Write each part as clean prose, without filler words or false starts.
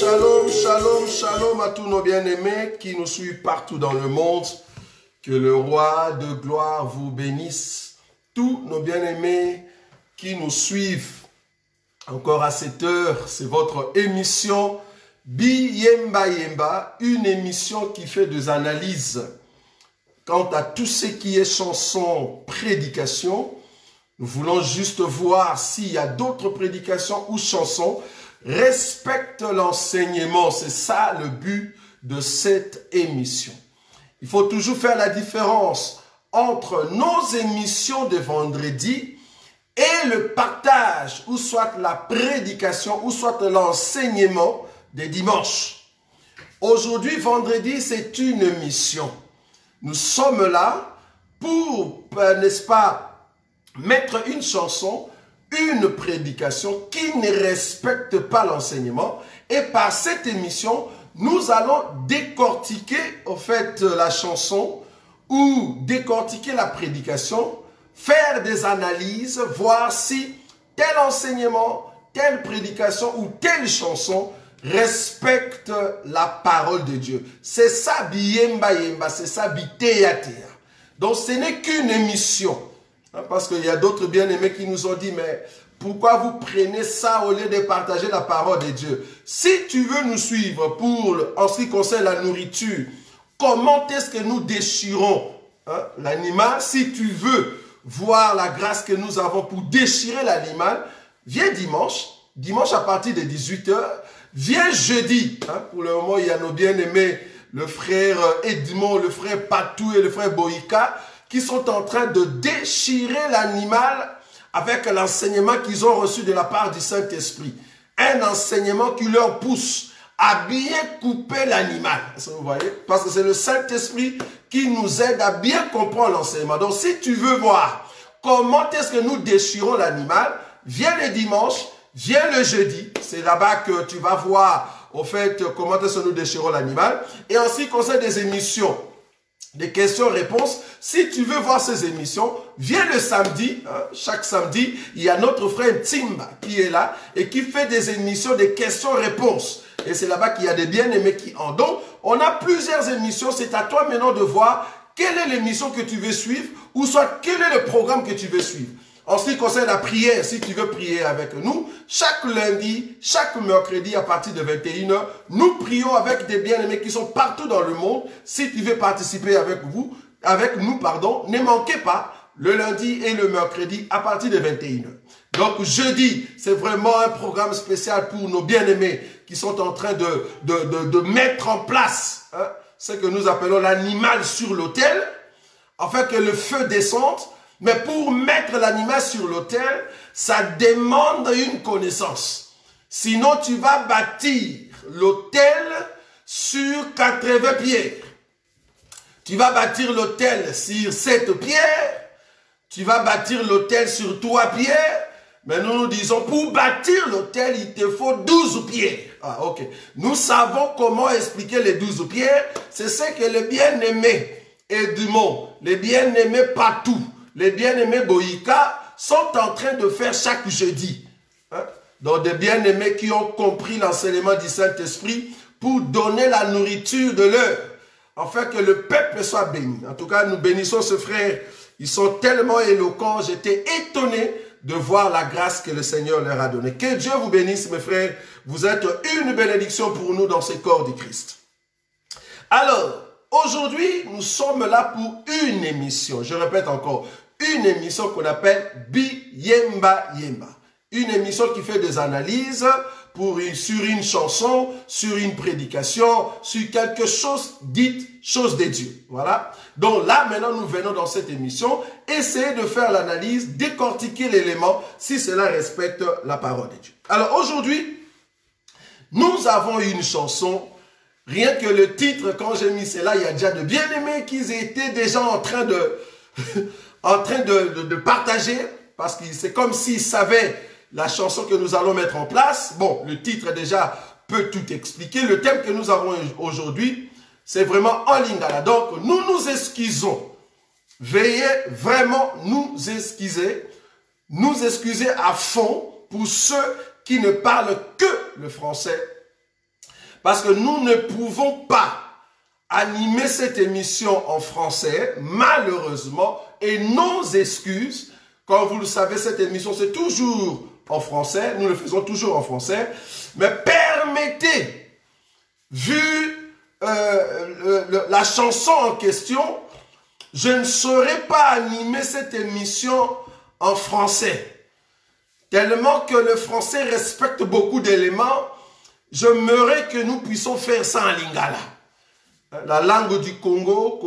Shalom, shalom, shalom à tous nos bien-aimés qui nous suivent partout dans le monde. Que le roi de gloire vous bénisse. Tous nos bien-aimés qui nous suivent encore à cette heure, c'est votre émission Biyemba Yemba, une émission qui fait des analyses quant à tout ce qui est chanson, prédication. Nous voulons juste voir s'il y a d'autres prédications ou chansons. Respecte l'enseignement, c'est ça le but de cette émission. Il faut toujours faire la différence entre nos émissions de vendredi et le partage, ou soit la prédication, ou soit l'enseignement des dimanches. Aujourd'hui, vendredi, c'est une mission. Nous sommes là pour, n'est-ce pas, mettre une chanson, une prédication qui ne respecte pas l'enseignement. Et par cette émission, nous allons décortiquer, au fait, la chanson ou décortiquer la prédication, faire des analyses, voir si tel enseignement, telle prédication ou telle chanson respecte la parole de Dieu. C'est ça, Biyemba Yemba, c'est ça, Biteyatea. Donc, ce n'est qu'une émission. Parce qu'il y a d'autres bien-aimés qui nous ont dit, mais pourquoi vous prenez ça au lieu de partager la parole de Dieu? Si tu veux nous suivre pour, en ce qui concerne la nourriture, comment est-ce que nous déchirons l'animal? Si tu veux voir la grâce que nous avons pour déchirer l'animal, viens dimanche. Dimanche à partir de 18 h. Viens jeudi. Pour le moment, il y a nos bien-aimés, le frère Edmond, le frère Patou et le frère Boïka, qui sont en train de déchirer l'animal avec l'enseignement qu'ils ont reçu de la part du Saint-Esprit. Un enseignement qui leur pousse à bien couper l'animal. Vous voyez? Parce que c'est le Saint-Esprit qui nous aide à bien comprendre l'enseignement. Donc, si tu veux voir comment est-ce que nous déchirons l'animal, viens le dimanche, viens le jeudi. C'est là-bas que tu vas voir, au fait, comment est-ce que nous déchirons l'animal. Et en ce qui concerne des émissions, des questions-réponses, si tu veux voir ces émissions, viens le samedi. Chaque samedi, il y a notre frère Timba qui est là et qui fait des émissions de questions-réponses. Et c'est là-bas qu'il y a des bien-aimés qui en donnent. On a plusieurs émissions. C'est à toi maintenant de voir quelle est l'émission que tu veux suivre ou soit quel est le programme que tu veux suivre. En ce qui concerne la prière, si tu veux prier avec nous, chaque lundi, chaque mercredi à partir de 21 h, nous prions avec des bien-aimés qui sont partout dans le monde. Si tu veux participer avec nous, ne manquez pas le lundi et le mercredi à partir de 21 h. Donc jeudi, c'est vraiment un programme spécial pour nos bien-aimés qui sont en train de mettre en place ce que nous appelons l'animal sur l'autel, afin que le feu descende. Mais pour mettre l'animal sur l'autel, ça demande une connaissance. Sinon, tu vas bâtir l'autel sur 80 pierres. Tu vas bâtir l'autel sur 7 pierres. Tu vas bâtir l'autel sur 3 pierres. Mais nous disons, pour bâtir l'autel, il te faut 12 pierres. Ah, ok. Nous savons comment expliquer les 12 pierres. C'est ce que les bien-aimés Edmond, les bien-aimés Patou, les bien-aimés Boïka sont en train de faire chaque jeudi. Donc des bien-aimés qui ont compris l'enseignement du Saint-Esprit pour donner la nourriture de l'heure, afin que le peuple soit béni. En tout cas, nous bénissons ce frère. Ils sont tellement éloquents. J'étais étonné de voir la grâce que le Seigneur leur a donnée. Que Dieu vous bénisse, mes frères. Vous êtes une bénédiction pour nous dans ce corps du Christ. Alors, aujourd'hui, nous sommes là pour une émission. Je répète encore, une émission qu'on appelle Biyemba Yemba. Une émission qui fait des analyses sur une chanson, sur une prédication, sur quelque chose dite chose de Dieu. Voilà. Donc là, maintenant, nous venons dans cette émission essayer de faire l'analyse, décortiquer l'élément si cela respecte la parole de Dieu. Alors aujourd'hui, nous avons une chanson. Rien que le titre, quand j'ai mis cela, il y a déjà de bien-aimés qui étaient déjà en train de partager, parce que c'est comme s'ils savaient la chanson que nous allons mettre en place. Bon, le titre déjà peut tout expliquer. Le thème que nous avons aujourd'hui, c'est vraiment en lingala. Donc, nous nous excusons. Veuillez vraiment nous excuser à fond pour ceux qui ne parlent que le français. Parce que nous ne pouvons pas animer cette émission en français, malheureusement, et nos excuses. Comme vous le savez, cette émission, c'est toujours en français. Nous le faisons toujours en français. Mais permettez, vu la chanson en question, je ne saurais pas animer cette émission en français. Tellement que le français respecte beaucoup d'éléments, j'aimerais que nous puissions faire ça en lingala. La langue du Congo,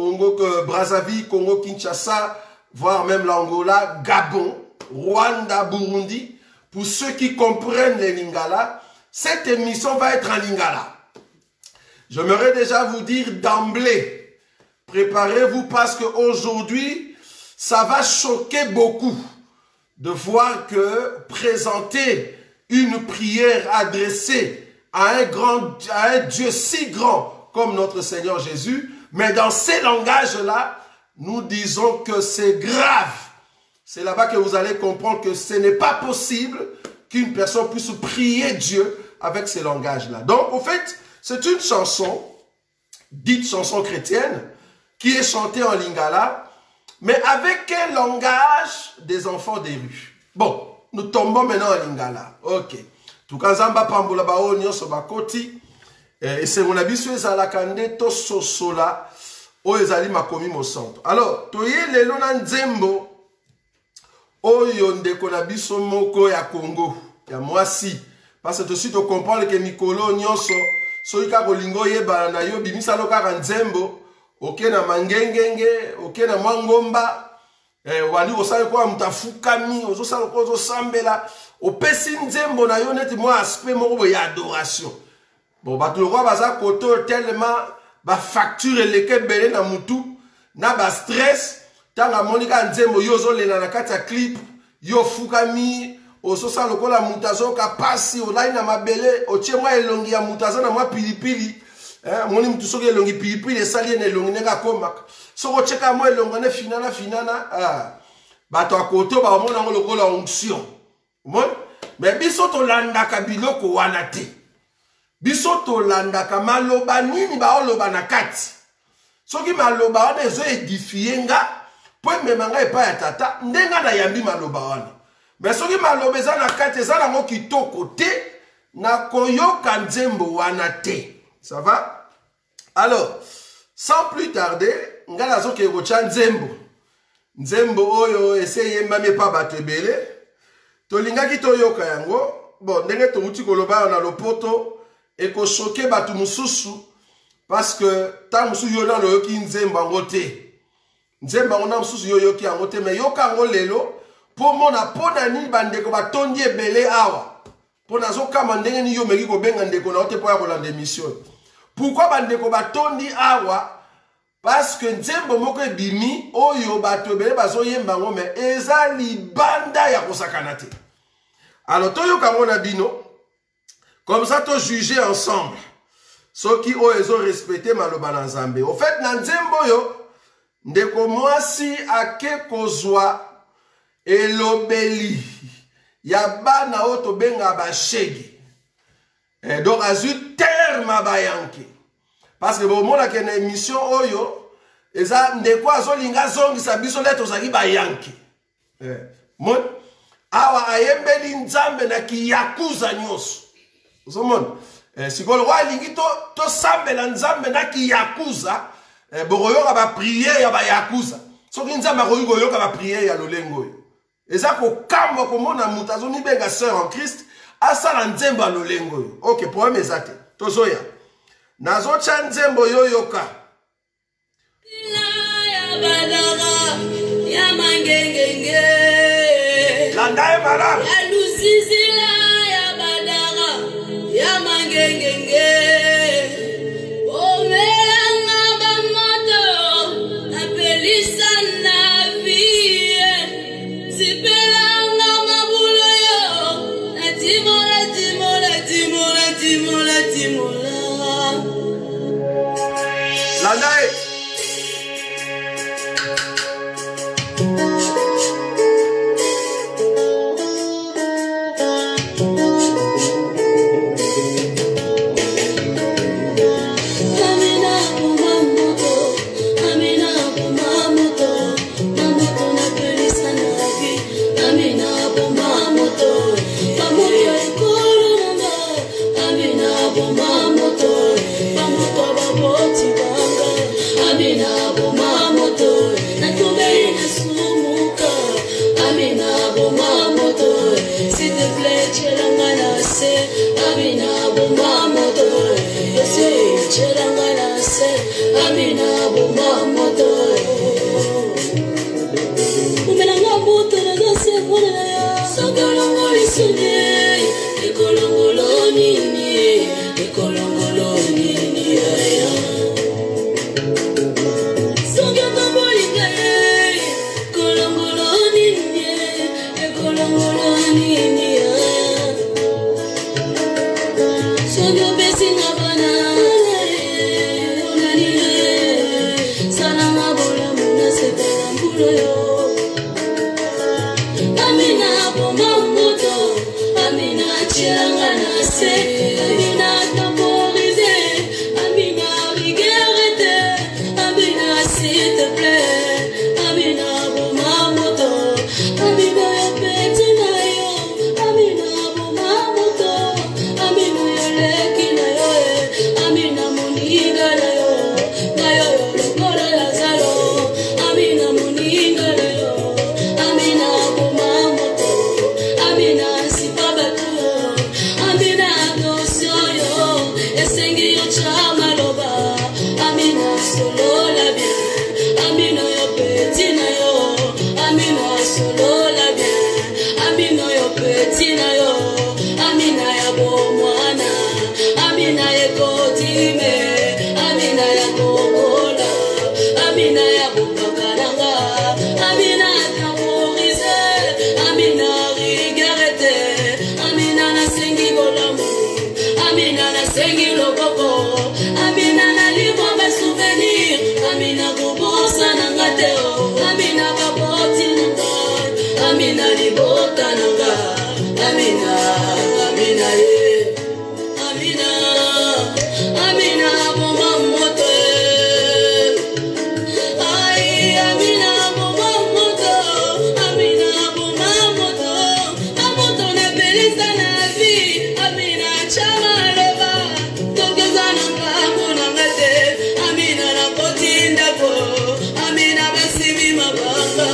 Brazzaville, Congo, Kinshasa, voire même l'Angola, Gabon, Rwanda, Burundi. Pour ceux qui comprennent les lingala, cette émission va être en lingala. J'aimerais déjà vous dire d'emblée, préparez-vous parce qu'aujourd'hui, ça va choquer beaucoup de voir que présenter une prière adressée à un Dieu si grand comme notre Seigneur Jésus, mais dans ces langages-là, nous disons que c'est grave. C'est là-bas que vous allez comprendre que ce n'est pas possible qu'une personne puisse prier Dieu avec ces langages-là. Donc, au fait, c'est une chanson, dite chanson chrétienne, qui est chantée en lingala, mais avec quel langage des enfants des rues? Bon, nous tombons maintenant en lingala. Ok. Tukazamba pambola bao nyonso bakoti. Et c'est mon avis sur Zalakande to sosola o ezali makomi mo centre. Alors, toye lelo na nzembo oyo ndeko na biso moko ya Congo, ya mwasi. Parce que tout de suite on comprend que mikolo nyonso soika kolingo yeba na yo bimisa loka nzembo, oke na mangengenge, oke na mwangomba, wali osale kwa mutafukami, ozosala kwa ozosambela, opesi nzembo na yo neti mwa aspect moko ya adoration. Bon, bato le roi baza koto tellement ba facture leke belé na mutu, na ba stress, tanga monika nzembo yozo lela na kati ya clip, yo fukami, ososa lokola mutazo ka pasi, olai na mabele, otie mwa elongi ya mutazo na mwa pilipili, moni mutu soki elongi pilipili esali na elongi nenga komaka. Soko cheka mwa elongi ne finana, bato akoto ba omona ngo lokola onction. Mon, mais biso to landaka biloko wana te. Biso to landaka maloba nini ba oloba na kati. Soki maloba wana ezo edifier nga, po mema nga epa ya tata, ndenga na yambi maloba wana. Mais soki maloba eza na kati eza nango kitoko te, na koyoka nzembo wana te. Ça va? Alors, sans plus tarder, nga nazo ke kocha nzembo. Nzembo oyo eseye mami pa batebele. Tolingaki toyoka yango. Bon, ndenge to uti koloba na lopoto. Et qu'on choque batu mususu parce que ta musu yona lo yoki nzemba ngote nzemba ngona mususu yo yoki ngote mais yoka ngolelo po mona pona ni bandeko batondi ebele awa pona zo kama ndenge ni yo meki ko benga ndeko na ote po ya kolanda émission. Pourquoi bandeko batondi awa? Parce que nzembo moko ebimi oyo bato ebele bazo yemba ngo mais eza libanda ya kosakana te. Alors toyoka ngona bino. Comme ça, tu juger ensemble. Ceux qui ont respecté maloba na Nzambe. Au fait, na nzembo yo, ndeko mwasi ake kozwa elobeli. Ya bana oto benga ba shege. Donc, azu terme bayanke. Parce que bon, mona ke na émission oyo, eza ndeko azo linga zongi sa biso leto zaki bayanke. Mon, awa ayembeli Nzambe na ki yakuza nyoso. Si vous avez to sambela nzambe na ki yakuza, boroyoka ba prière ya ba yakuza. Soki nzambe akoyoka ba prière ya lolengo. Eza ko kamba ko mona mutazo mi benga sœur en Christ, asala nzembo ya lolengo. OK, problème ezate. Tozoya. Nazo cha nzembo yoyoka. Ya mangengenge. Landae mara. Ya lusizila. Ya mangengenge omelanga bamoto apelisa na vie sipelanga mabulo yo na timola Landae Amina bomba moto ese chelanga na se Amina bomba moto umelanga moto na dose kona ya sagalongo lisune ikolongolo nini ya Soga babolinga kolongolo nini ya Soga besinga bana nani salama bola muna sepela mbulo yo Amina bomba moto Amina chiranga na se Amina temporize Amina rigueur Amina s'il te plaît Amina bomba moto Amina yo peti na yo Amina bomba moto Amina yo leki na yo Amina moninga na yo na yo lokola Lazaro Amina moninga na yo Amina bomba moto Amina sipabatu Amina attention yo esengi yo chamaloba Amina solo la bien Amina yo petit na yo Amina solo la bien Amina yo petit na yo Amina ya bomwana Amina ya kotime Amina ya kokola Amina ya bukakaranga Amina temporize Amina rigarete Amina na sengi bolamu Amina na sengi loboko Amina na livre mes souvenirs Amina kubusa na ngateo Amina baboti nanga Amina libota nanga Amina Amina ye Amina Amina bomba moto Ay Amina bomba moto Amina bomba moto Amoto na beleza na vie Amina chama loba Togezana ngangu na ngate Amina na kotinda ko Amina besibi mabanga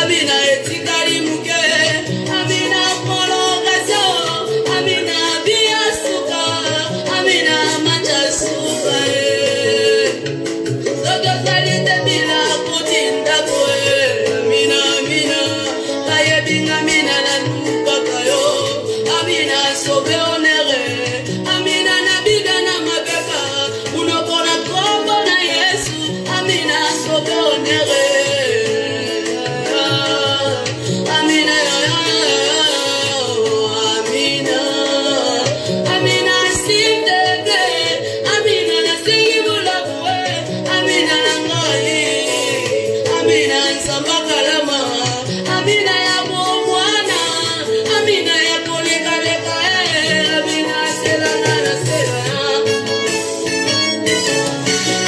Amina etikali muke Amina prolongation Amina bia suka Amina manja suka Togezalite bila kotinda ko Amina Amina Kaye binga Amina na nuka kayo Amina sobe onere Amina na biga na mabeka Unokona kombo na Yesu Amina sobe onere Amina Amina Amina s'il te plaît Amina na singi bula kwe Amina na ngai Amina nsamba kalama Amina ya bomwana Amina ya koleka leka Amina selanga na sela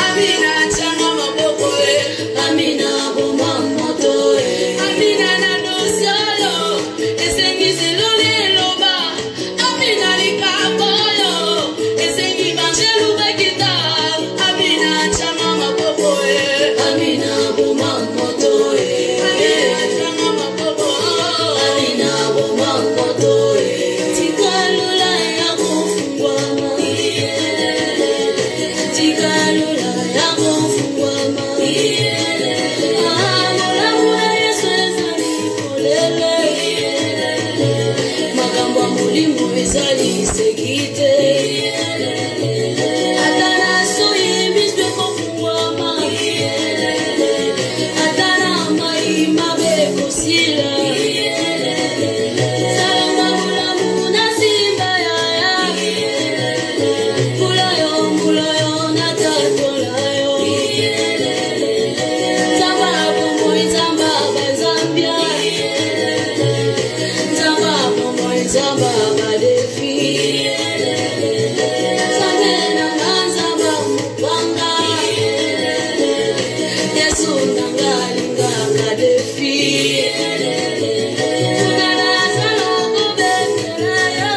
Amina changa maboko Amina bomba moto Amina na dosyo esengi silole loba Amina likakoyo esengi banjelu bekita Amina changa maboko Amina bomba moto Amina changa maboko Amina bomba moto Tikalula ya kufungwa Tikalula ya kufungwa Mola mula Yesu ezali polele Makambo ya molimo ezali sekite Atana soyi bisbe kofungwama Atana mai mabe kosila Salama mula muna simba yaya Mula yo na tatola yo Zamba bombo zamba bazambia Zamba bombo zamba badefi Zamba na zamba mupanga Yesu nanga linga kadefi Unana zalo kubetela yo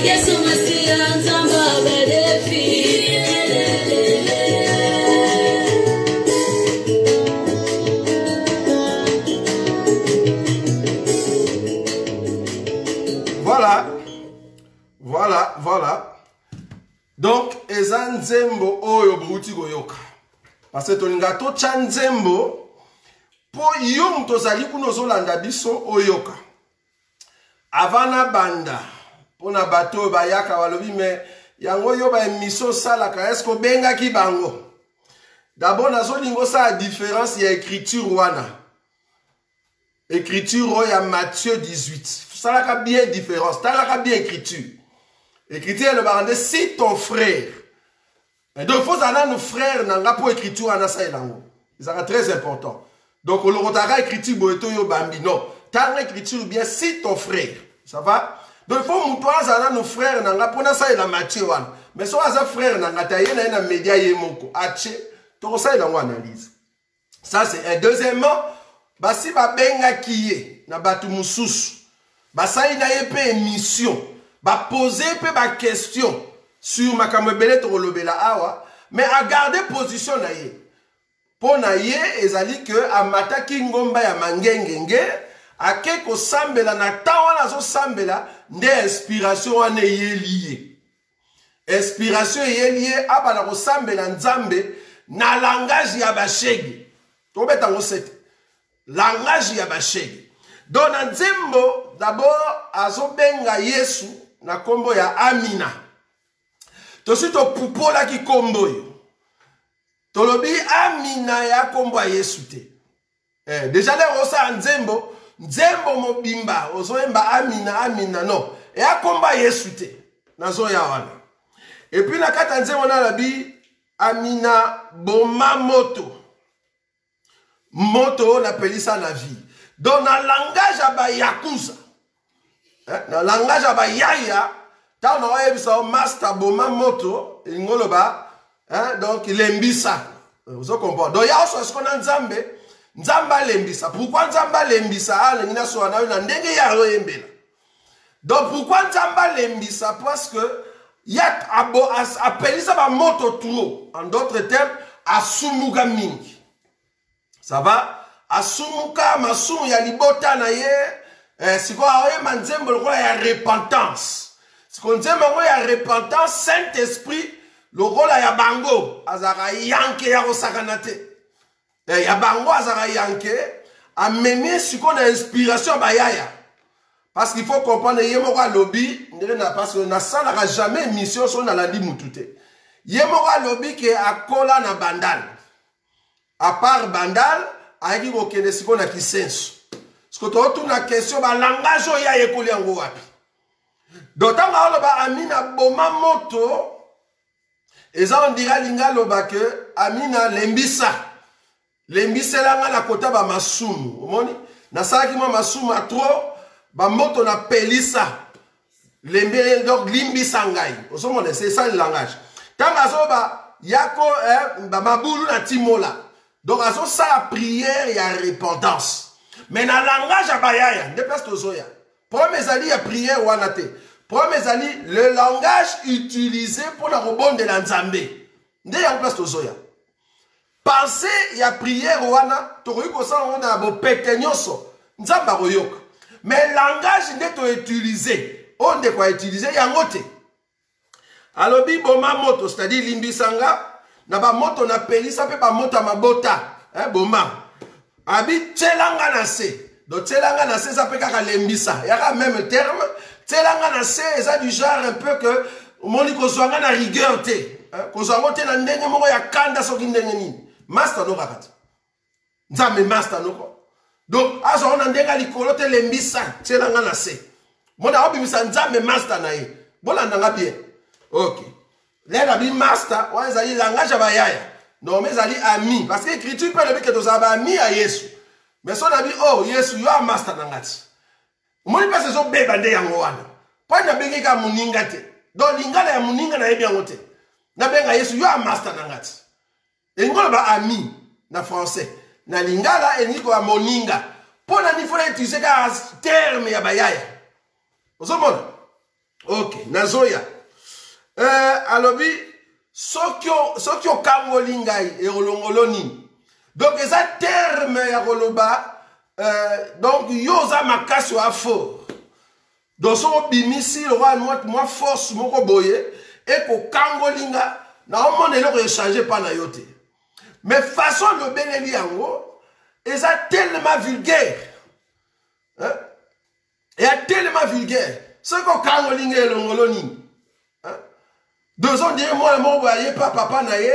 Yesu masia zamba badefi Voilà, voilà. Donc, eza nzembo oyo bouti goyoka. Parce que tolinga to tcha nzembo po yo muto zali kuno zolanda biso oyoka. Avana banda pona bato bayaka walobi me yango yo ba émission salaka est-ce que benga ki bango. D'abord nazolingo sa différence ya écriture wana. Écriture ya Matthieu 18. Salaka bien différence, talaka bien écriture. Écriture le barande si ton frère. Et donc faut aller nos frères nanga pour écriture ana sa elango. C'est très important. Donc on le retara écriture boeto yo bambi non. Tanga écriture bien si ton frère. Ça va? Donc il faut mutoa zana nos frères nanga pour na sa ela Matthieu wana. Mais so aza frère nanga taye na média yemoko. Ache to ça elango analyse. Ça c'est un. Deuxièmement, basi ba benga kiye na batu mususu. Basa ina yepe émission. Ba poser peu ba question sur ma kamebele to lobela awa mais à garder position na ye po na ye ezali que amata ki ngomba ya mangengenge ake ko sambela na tawana zo sambela nde inspiration wana ye lié inspiration ye lié abana ko sambela nzambe na langage ya bashegi to beta ngo set langage ya bashegi donc na nzembo d'abord azobenga Yesu na kombo ya Amina. Tosi to pupola ki kombo yo. Tolobi Amina ya kombo ya Yesu te. Déjà le osa nzembo, nzembo mobimba, ozoemba Amina, Amina non. E ya kombo ya Yesu te. Nazo ya wana. Et puis na kata nzembo na labi Amina boma moto. Moto na pelisa na vie. Dans na langage aba yakuza. Dans le langage de Yaya, tant on a vu master boma moto, donc lembisa. Vous comprenez? Donc il y a aussi ce qu'on a nzambe, nzamba lembisa. Pourquoi nzamba lembisa? Donc pourquoi nzamba lembisa? Parce que il y a appelé ça ba moto trop. En d'autres termes, asumuga mingi. Ça va? Asumuka masumu ya libota na ye. Si vous avez un nzembo ya repentance. Si vous avez ya repentance, Saint-Esprit, le rôle ya bango, azara yanke ya rosakanate. Ya bango azara yanke, a mené si qu'on a inspiration bayaya. Parce qu'il faut comprendre, yemora lobby, parce que na salara jamais mission sur na landi mutute. Yemora lobby ke akola na bandal. À part bandal, a qui okene si qu'on a qui sensu. Parce que tu as une question, le langage est école en Guapi. D'autant que Amina Boma Moto, et ça on dira que Amina Lembisa. Lembisa langa na kota ba masumu. Omoni? Na sala ki ma masumu a trop, ba moto na pelisa. Lembe donc limbisa ngai. Osomone, c'est ça le langage. Tant que ba yako ba mabulu na timola. Donc aso sa prière et à repentance. Mais dans le langage à Bayaya, déplace to zoya. Premier ali a prière ou anate. Premier ali, le langage utilisé pour la rebonde de l'Anzambe. Ndé ya place to zoya. Pensez ya prière ou ana, to roiko sa on a bo pekenyoso. Nzamba royoka. Mais le langage n'est to utilisé. On de quoi utiliser ya ngote. Alobi boma moto, c'est-à-dire limbisanga, na ba moto na pelisa pe ba moto mabota, boma. Abi tselanga na se. Donc tselanga na se ça peut kaka lembisa. Il y a même terme. Tselanga na se ça du genre un peu que moni ko zwanga na rigueur te. Ko zwanga te na ndenge moko ya kanda so kindenge nini. Master no kakati. Nzambe master no ko. Donc azo na ndenga likolo te lembisa tselanga na se. Mona obimisa nzambe master na ye. Bola ndanga bien. OK. Là bi master wa ezali langage ba yaya. Non, mais ali ami. Parce que l'écriture peut le dire que tu as ami à Yesu. Mais si on a dit, oh, Yesu, you are master nangati. Moi, je pense que c'est bébé de yangoana. Pas na bengi ka muninga te. Donc, lingala ya muninga na ebi yangote. Na benga Yesu, you are master nangati. Et ngolo ba ami, na français. Na lingala, et niko ya moninga. Pour na nifo na utiliser ka terme ya bayaya. Vous comprenez? Ok, nazoya. Alobi, Sokyo kango lingai et olongoloni. Donc, les termes ya roloba, donc yoza makasio a fort. Donc, son bimisi, le roi, moi, force, mon boye, et qu'au kangolinga, na on est échangé par la yote. Mais façon de beneli yango, et ça tellement vulgaire. Hein? Et tellement vulgaire. Ce qu'on kangolinga et l'ongoloni. Deux ans, dire moi, mon voyez pas papa naye,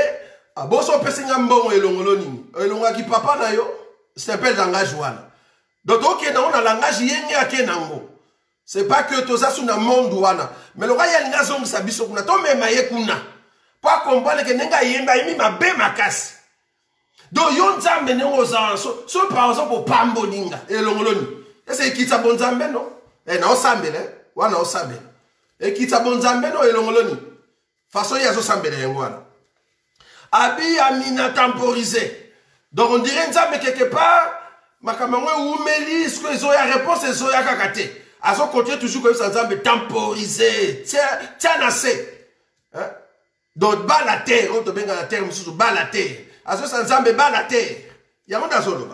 a bosso pesinga mbongo et l'ongoloni. Et l'onga qui papa nayo, c'est un peu langage wana. Donc, ok, on a langage yenge ake nango. C'est pas que tout ça sous le monde wana. Mais le roi y a une raison de sa biso kuna. Toi, mais maye kuna. Pas comprendre que nenga yemba yemi ma be makasi. Donc, yon zambe nengo zan. So, par exemple, au pambolinga. Et l'ongoloni. Et c'est qui bon zambe, non? Et na osambe, hein? Wana osambe. Et qui bon zambe, non? Et l'ongoloni. Façon, y a so sambe de yengwana. Abi amina temporisé. Donc, on dirait nzambe quelque part. Makamangwe oumeli. Ce que zoya réponse et zoya kakate. À son côté, toujours comme ça, nzambe temporisé. Tiens, assez. Hein? Donc, bas la terre, on te benga la terre, monsieur, bas la terre. À ce sens, nzambe bas la terre. Il y a un azolo.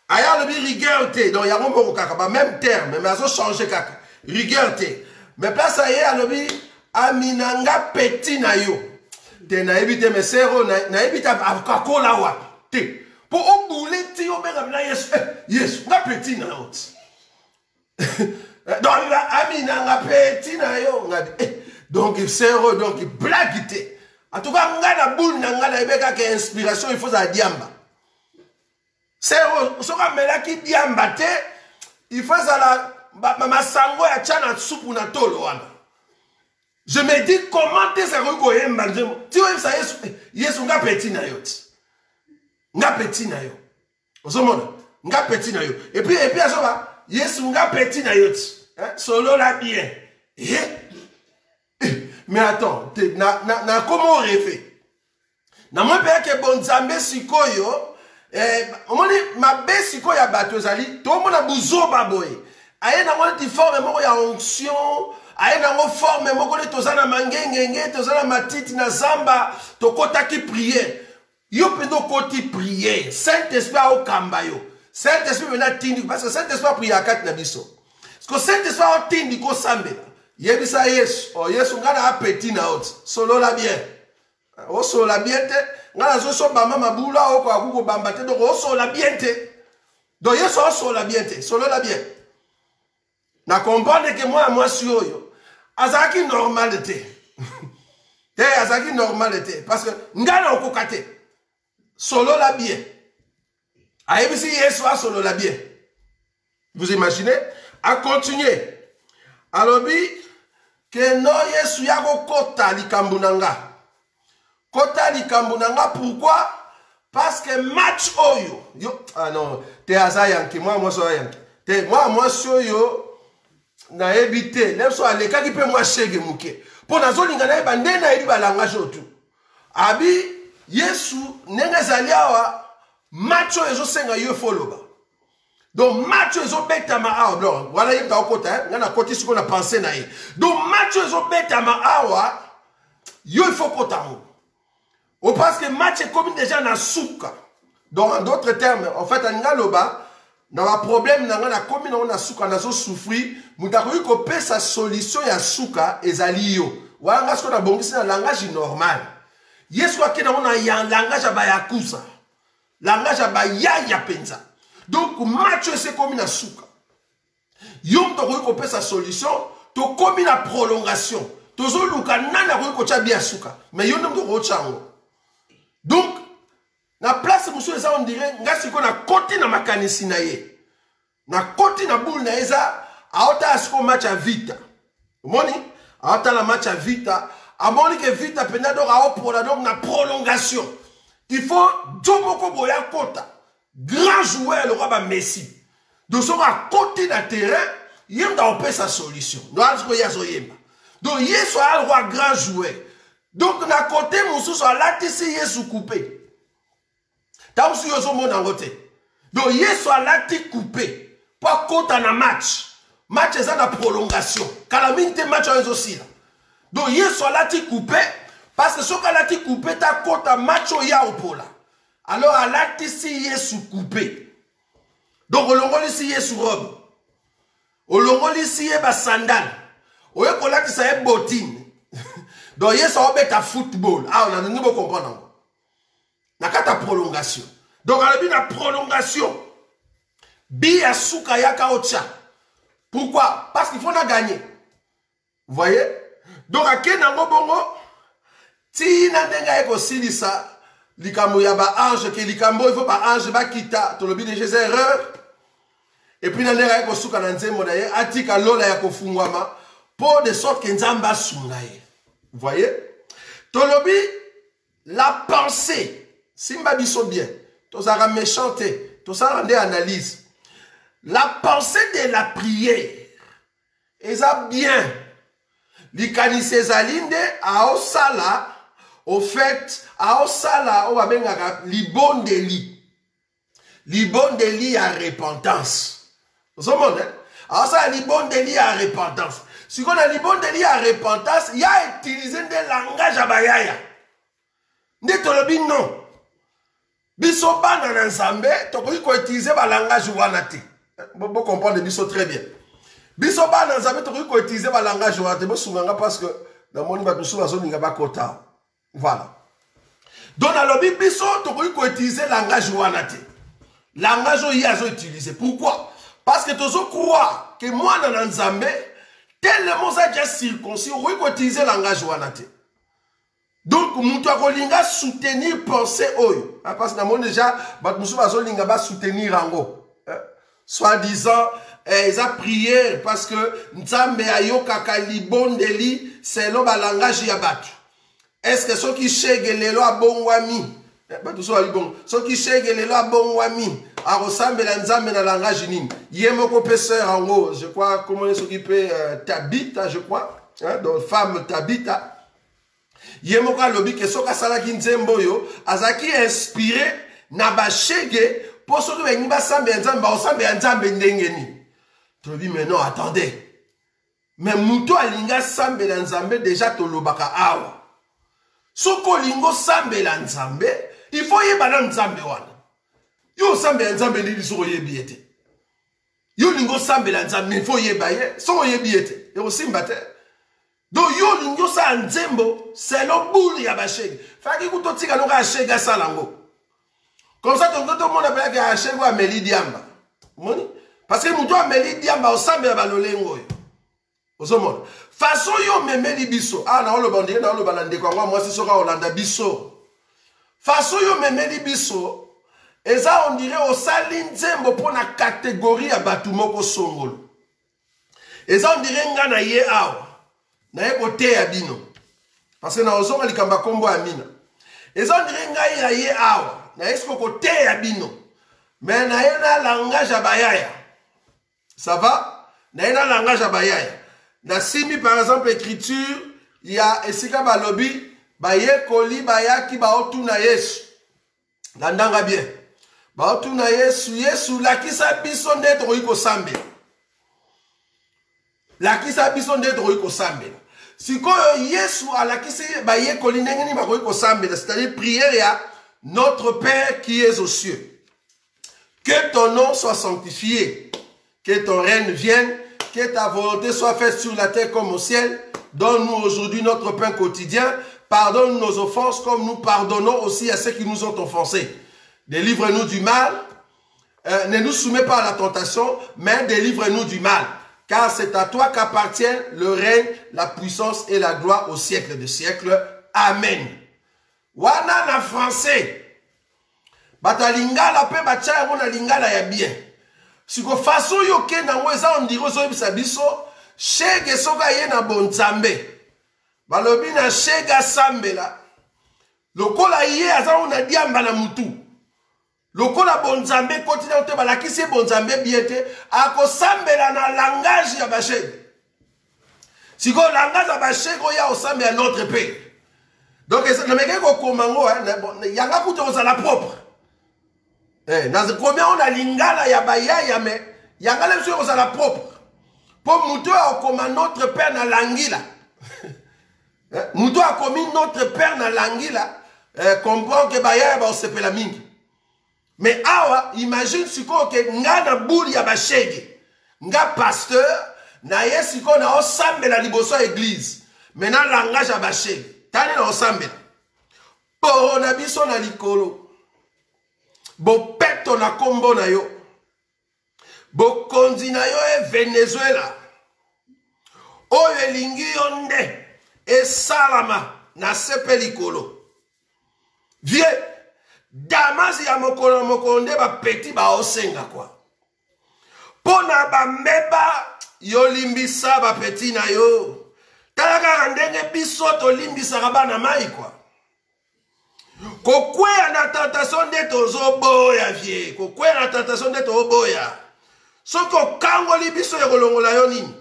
Aya le rigueur te. Donc, il y a un mot kaka, même terme, mais à ce changer kaka. Rigueur te. Mais place aya le aminanga petit na yo. Te na ebite me sero na ebite akakola wa. Te. Pour au boulet ti yo benga na yes. Yes, nga petit na yo. Donc, aminanga petit na yo. Donc, c'est donc blague. En tout cas, on a la boule, on a la inspiration, il faut ça diamba. C'est ce qu'on met là qui diamba, il faut ça la ma sango ya chana soupe na tolo wana. Je me dis comment t'es ça ko yemba nzemo. Tu vois ça yesu nga petit na yo. Nga petit na yo. Ozomona, nga petit na yo. Et puis azoba yesu nga petit na yo. Hein, solo la bien. Mais attends, na comment rêver? Na moi père que bon nzambe sikoyo, omoni mabe sikoyo ya bato ezali, to mona buzo baboye. Aye na ngoni forme moko ya onction, aye na ngo forme moko de tozana mangengenge, tozana matiti na zamba, to kota ki prier. Yo pendo koti prier. Saint-Esprit au kamba yo. Saint-Esprit mena tindi parce que Saint-Esprit prier akat na biso. Parce que Saint-Esprit au tindi ko sambela. Yebisa Yesu, oh Yesu ngana appétit na hot. Solo la bien. O solo la bien te, ngana zo so bamba mabula o ko akuko bamba te, donc o solo la bien te. Donc Yesu o solo la bien te, solo la bien. Na comprendre que moi si yo. Azaki normal te. Te azaki normal te parce que ngana okokate. Solo la bien. Ayebisi Yesu a solo la bien. Vous imaginez? À continuer. Alors que no Yesu yago kota likambunanga. Kota likambunanga, pourquoi? Parce que match oyo. Yo, ah non, te azayanki, moi so yanki. Te moi so yo na ebité. Même so aleka ki pe moi shege muke. Po nazo lingana eba ndena edi balangage otu. Abi Yesu nenga zaliawa match oyo zo senga yo foloba. Donc, Mathieu est bête à ma awa. Voilà, il y a un côté, il y a un côté ce qu'on a pensé. Donc, Mathieu est bête à ma awa. Il faut côté. Parce que Mathieu est comme déjà dans souka. Donc, en d'autres termes, en fait, on a un problème, on a comme on a souka, on a souffri. On a eu que sa solution à souka est alio. Voilà ce qu'on a bon, c'est un langage normal. Yes, quoi qu'il y a un langage à bayakusa. Langage à bayaya penza. Donc, Mathieu, c'est comme une souka. Yom to kope sa solution, to comme une prolongation. To zo luka nana ko chabi souka. Mais yom to ko chango. Donc, na place monsieur ça on dirait nga siko na côté na makanisi na ye. Na côté na boule na eza, aota asko match à vita. Moni, aota la match à vita, amoni que vita penado a pour la donc na prolongation. Il faut jomoko boya kota. Grand joueur, le roi Messi. Donc, son à côté d'un terrain, il a opéré sa solution. Donc, il y a le roi grand joueur. Donc, à côté, mon sous soit là, il est coupé. Tant que vous avez mon côté. Donc, il soit là, il coupé. Pas côté dans un match. Match est en prolongation. Quand la minute match est aussi là. Donc, il soit là, il coupé. Parce que ce qu'on a coupé, ta côté match il y a au pôle. Alors, à l'acte ici, il est sous coupé. Donc, on l'a ici, il est sous robe. olongoli si ye ba sandal oye kolakisa ye botine donc ye ça obeta football ah on a ngi bo comprendre na kata prolongation donc alobi na prolongation bi asuka yaka ocha pourquoi parce qu'il faut na gagner vous voyez donc akena ngo bongo tina ndenga eko silisa likambo ya ba ange ke likambo il faut ba ange ba kita to lobi de Jésus erreur et puis nandera eko suka na nzembo na ye atika lola ya kofungwama pour de sorte que nzamba sunga ye vous voyez to lobi la pensée simba biso bien to sara méchanté to sara ndé analyse la pensée de la prière eza bien likanise zalinde a osala au fait a osala o babengaka libondeli à repentance vous comprenez a osala libondeli à repentance si on a libondeli à repentance il y a utilisé des langages à bayaya nde tolobi non biso bana na nzambe tokoki ko utiliser ba langage wana te bo comprendre biso très bien biso bana nzambe tokoki ko utiliser ba langage wana te bo sunganga parce que na moni ba biso bazoninga bakota voilà donc dans le biso tokoki ko utiliser langage wana te langage oyo azo utiliser pourquoi parce que tozo croire que moi na nzambe tellement ça déjà circoncis okoki ko utiliser langage wana te. Donc, mutu akolinga soutenir pensée oyo. Parce que na moni déjà, bat musu bazolinga ba soutenir ango. Soi-disant, ils ont prié parce que nzambe ayokaka libondeli selon ba langage ya batu. Est-ce que ceux qui chege lelo abongwami? Batu so alibong. Ceux qui chege lelo abongwami a ressemble la nzambe na langage nini? Yemoko pesseur ango, je crois comment il s'occupe Tabita, je crois, hein, donc femme Tabita. Yemoka lobi ke soka salaki nzembo yo azaki inspiré na bashege pour soki bengi basambe nzambe basambe nzambe ndengeni. Tobi mais non attendez. Mais muto alinga sambe la nzambe déjà tolobaka awa. Soko lingo sambe la nzambe, il faut yeba na nzambe wana. Yo sambe nzambe ndi soko yebi ete. Yo lingo sambe la nzambe, il faut yeba ye, soko yebi ete. Yo simba te. Donc yo lingo sa nzembo c'est le boule ya bashege faki kutotika noka ashega salango comme ça tout le monde appelle que ashego ameli diamba moni parce que muto ameli diamba osambe ya balolengo yo ozomona façon yo memeli biso ah na oloba ndenge na oloba ndeko ngwa mwasi soka olanda biso façon yo memeli biso eza on dirait osali nzembo pona catégorie ya batu moko songolo eza on dirait nga na ye awa na ye kote ya bino parce que na ozonga likamba kombo ya mina eza ndire ngai ya ye awa na esko kote ya bino mais na ye na langage ya bayaya ça va na ye na langage ya bayaya na simi par exemple écriture ya esika balobi bayekoli bayaki baotuna Yesu landanga bien baotuna Yesu lakisa biso nde tokoki kosambela lakisa biso nde tokoki kosambela sikoyo Yesu alakisi bayekoli ndenge nini bakoki kosambela c'est-à-dire prière ya notre Père qui es aux cieux, que ton nom soit sanctifié, que ton règne vienne, que ta volonté soit faite sur la terre comme au ciel. Donne-nous aujourd'hui notre pain quotidien, pardonne nos offenses comme nous pardonnons aussi à ceux qui nous ont offensés. Délivre-nous du mal, ne nous soumets pas à la tentation, mais délivre-nous du mal. Car c'est à toi qu'appartiennent le règne, la puissance et la gloire au siècle des siècles. Amen. Wana na français. Bata lingala pe bacha yango na lingala ya bien. Siko faso yo ke na weza on diro so bisa biso, shege soka ye na bonzambe. Balobi na shega sambela. Lokola ye aza ona diamba na mutu. Lokola bonzambe kotina ote balakisi bonzambe biete ako sambela na langage ya bashege. Siko langage ya bashege ya osambe ya notre Père. Donc na meke ko komango yanga kuto ozala propre. Dans combien on a lingala ya bayaya mais yanga le monsieur ozala propre. Pour muto a comme notre Père na langila. Muto a comme notre Père na langila comprend que bayaya ba osepela mingi. Mais awa, imagine si ko ke ngana buri ya bashege. nga pasteur, na yesiko na osambela liboso église. Maintenant langage à bâcher. Tani na osambela. Poro na biso na likolo. Bo peto na kombo na yo. Bo konzi na yo e Venezuela. Oyo elingi yo nde e salama na sepe likolo. Vie Damas ya mokolo mokonde ba petit ba osenga kwa. Pona ba meba yo limbisa ba petit na yo. Talaka ndenge biso to limbisa bana mai kwa. Kokwea na tentation de tozo boya vie. Kokwea na tentation de to boya. Soko kango libiso ya kolongola yo nini.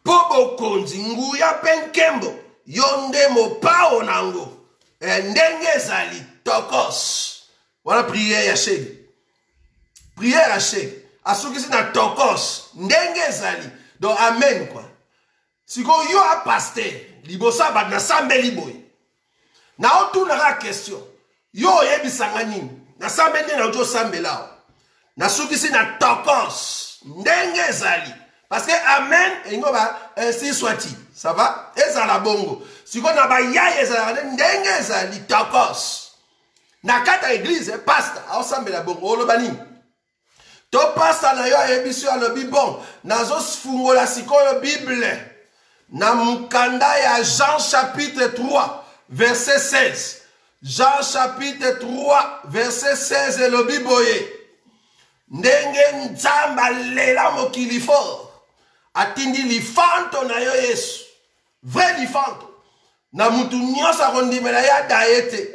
Pobo konzi nguya penkembo. Yonde mo pao nango. Ndenge zali tokos. Voilà prière ya shege. Prière ya shege. Asukisi na tokos. Ndenge zali. Donc amen quoi. Siko yo a pasteur. Libosa bat na sambe liboy. Na otu na question. Yo yebisanga nini. Na sambe nini na ojo sambe lao. Na sukisi na tokos. Ndenge zali. Parce que amen. Et ngo ba ainsi soit-il. Ça va? Ezala bongo. Siko na ba ya ezala ndenge zali tokos. Na kata église pastor. Aosambe la bongo. Oloba nini. To pastor na yo yebisu alobi bon. Nazo fungola sikoyo Bible. Na mukanda ya Jean chapitre 3 verset 16. Jean chapitre 3 verset 16 elobi boye. Ndenge nzamba lela mokili fort. Atindi lifanto na yo Yesu. Vrai lifanto. Na mutu nyosa kondimela ya daete.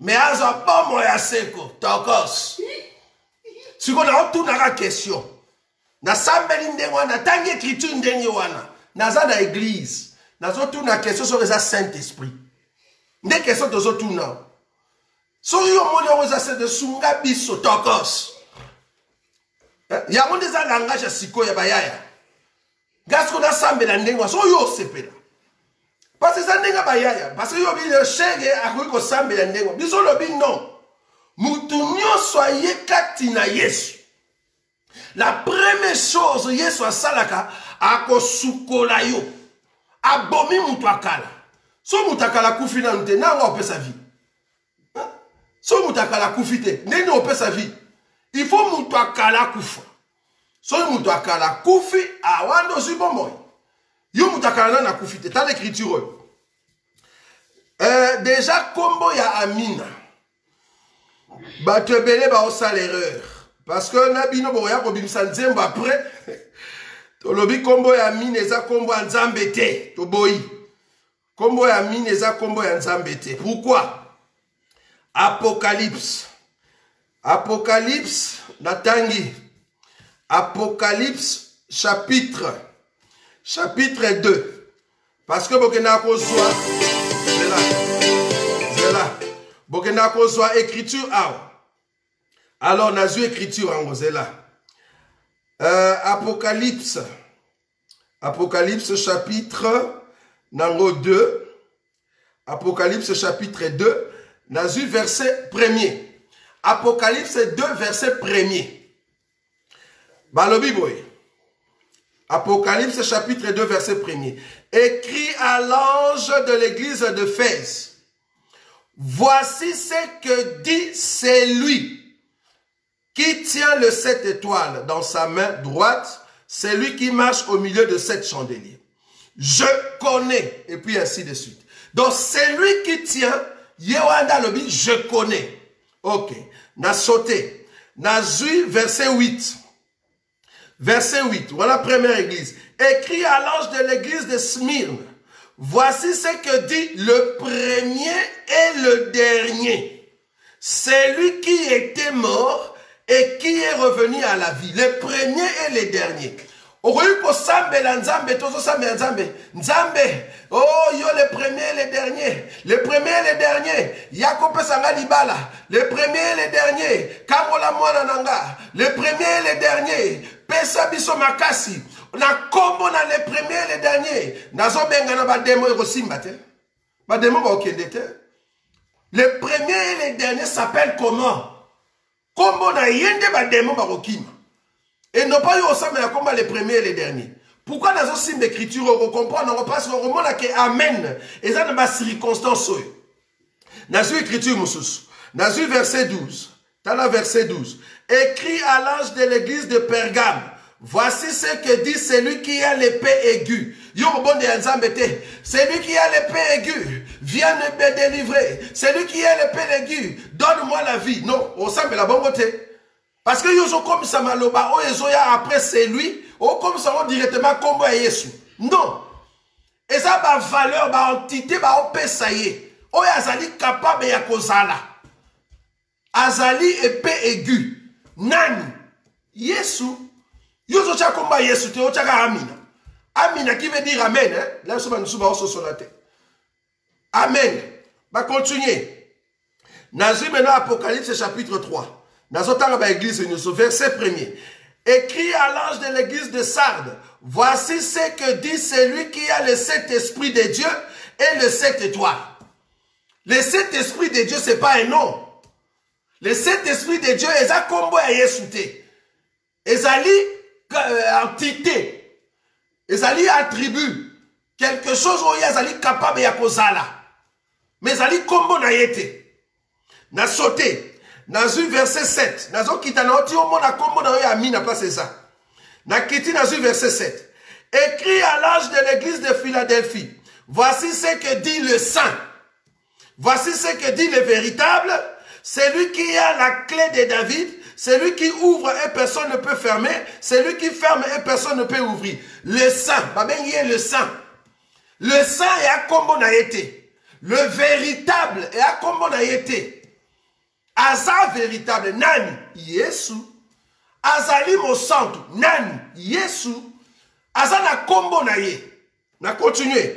Me azo pomo ya seko. Tokos. Siko na otu na question. Na sambeli ndenge wana. Tangi écriture ndenge wana. Naza na église. Nazo tu na question sur les Saint-Esprit. Nde question tozo tu na. So yo moni oza se de sunga biso. Tokos. Ya monde za langage siko ya bayaya. Gasko na sambela ndenge so yo sepela. Parce que ça ndenge bayaya. Parce que yo bi le shege akoiko sambela ndenge. Biso lobi non. Mutu nyonso ayekati na Yesu. La première chose Yesu asalaka akosukola yo. Abomi mutu akala. So mutu akala kufi na nte nanga opesa vie. So mutu akala kufi te nene opesa vie. Il faut mutu akala kufa. So mutu akala kufi awando zibomoy. Yo mutu akala na kufi te. T'as l'écriture. Déjà kombo ya Amina. Bato ebele ba osa l'erreur. Parce que nabino boya ko bimisa nzembo après. Tolobi kombo ya Amina eza kombo ya Nzambe te. Toboyi. Kombo ya Amina eza kombo ya Nzambe te. Pourquoi? Apocalypse. Apocalypse natangi. Apocalypse chapitre 2. Parce que bokena kozwa c'est là. Bokena kozwa écriture awa. Alors nazu écriture en là. Apocalypse chapitre nango 2. Apocalypse chapitre 2. Nazu verset 1er. Apocalypse 2 verset 1er. Balobi boy. Apocalypse chapitre 2 verset 1er. Écrit à l'ange de l'église d'Éphèse. Voici ce que dit celui qui tient le 7 étoiles dans sa main droite, c'est lui qui marche au milieu de 7 chandeliers. Je connais, et puis ainsi de suite. Donc c'est lui qui tient, Yewanda Lobi, je connais. Ok, n'a sauté. N'a vu verset 8. Verset 8, voilà la première église. Écrit à l'ange de l'église de Smyrne. Voici ce que dit le premier et le dernier. C'est lui qui était mort et qui est revenu à la vie. Le premier et le dernier. Oh, yo le premier et le dernier. Le premier et le dernier. Yakope Sanga Libala. Le premier et le dernier. Kamola Mwana Nanga. Le premier et le dernier. Pesa Biso Makasi. Na kombo na le premier et le dernier. Nazo benga na bademo Rosimba te. Bademo ba okende te. Le premier et le dernier s'appelle comment? Kombo na yende bademo ba okima. Et non pas comme les premiers et les derniers. Pourquoi dans un signe d'écriture, on comprend, on passe, on remonte que Amen. Et ça, dans ma circonstance. Dans une écriture, dans une verset 12. Dans le verset 12. Écrit à l'ange de l'église de Pergame. Voici ce que dit celui qui a l'épée aiguë. Celui qui a l'épée aiguë, viens me délivrer. Celui qui a l'épée aiguë, donne-moi la vie. Non, on semble la bonne côté. Parce que yozo comme ça maloba, o ezoya après c'est lui, o comme ça on directement comme Yesu. Non. Et ça ba valeur, ba entité, ba opé ça y est. O azali capable ya kozala. Azali épée aiguë. Nani? Yesu. Yozo cha komba Yesu te o chaka amina. Amina qui veut dire amen, hein? Là nous sommes amen. Va continuer. Nazi maintenant Apocalypse chapitre 3. Dans l'église, verset 1er. Écrit à l'ange de l'église de Sardes. Voici ce que dit celui qui a le Saint-Esprit de Dieu et le 7 étoiles. Le Saint-Esprit de Dieu, ce n'est pas un nom. Le Saint-Esprit de Dieu, il a combo à Yesouté. Il a entité. Il a attribut. Quelque chose où il a capable de kozala. Mais il a combo na yete. Na sauté. Dans un verset 7, dans un kitanoti, on a combo na yami na place ça. Na kiti dans un verset 7. Écrit à l'ange de l'église de Philadelphie. Voici ce que dit le saint. Voici ce que dit le véritable. Celui qui a la clé de David. Celui qui ouvre et personne ne peut fermer. Celui qui ferme et personne ne peut ouvrir. Le saint. Le saint. Le saint est à combo na été. Le véritable est à combo na été. Aza véritable, nani, Yesu. Azali mo santo, nani, Yesu. Aza na kombo na ye. Na continuer.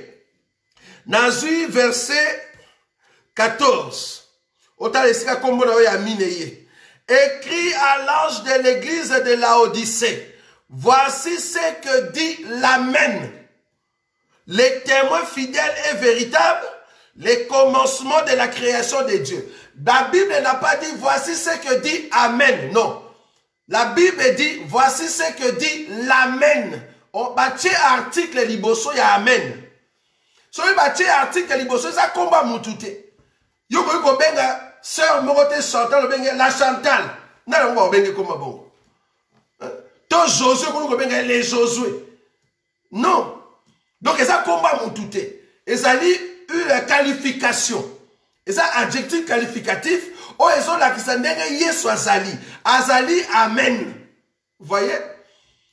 Nazu verset 14. Ota lesika kombo na ye amine ye. Écrit à l'ange de l'église de Laodicée. Voici ce que dit l'Amen. Les témoins fidèles et véritables. Les commencements de la création de Dieu. La Bible n'a pas dit voici ce que dit Amen. Non. La Bible dit voici ce que dit l'Amen. On bâtit article liboso ya Amen. So il bâtit article liboso ça combat mutute. Yo ko benga sœur morote Chantal benga la Chantal. Na ngo benga comme bon. To Josué ko benga les Josué. Non. Donc ça combat mutute. Et ça dit une qualification. Et ça, adjectif qualificatif. Oh, ils ont la kisandenge Yesu azali. Azali, amen. Vous voyez?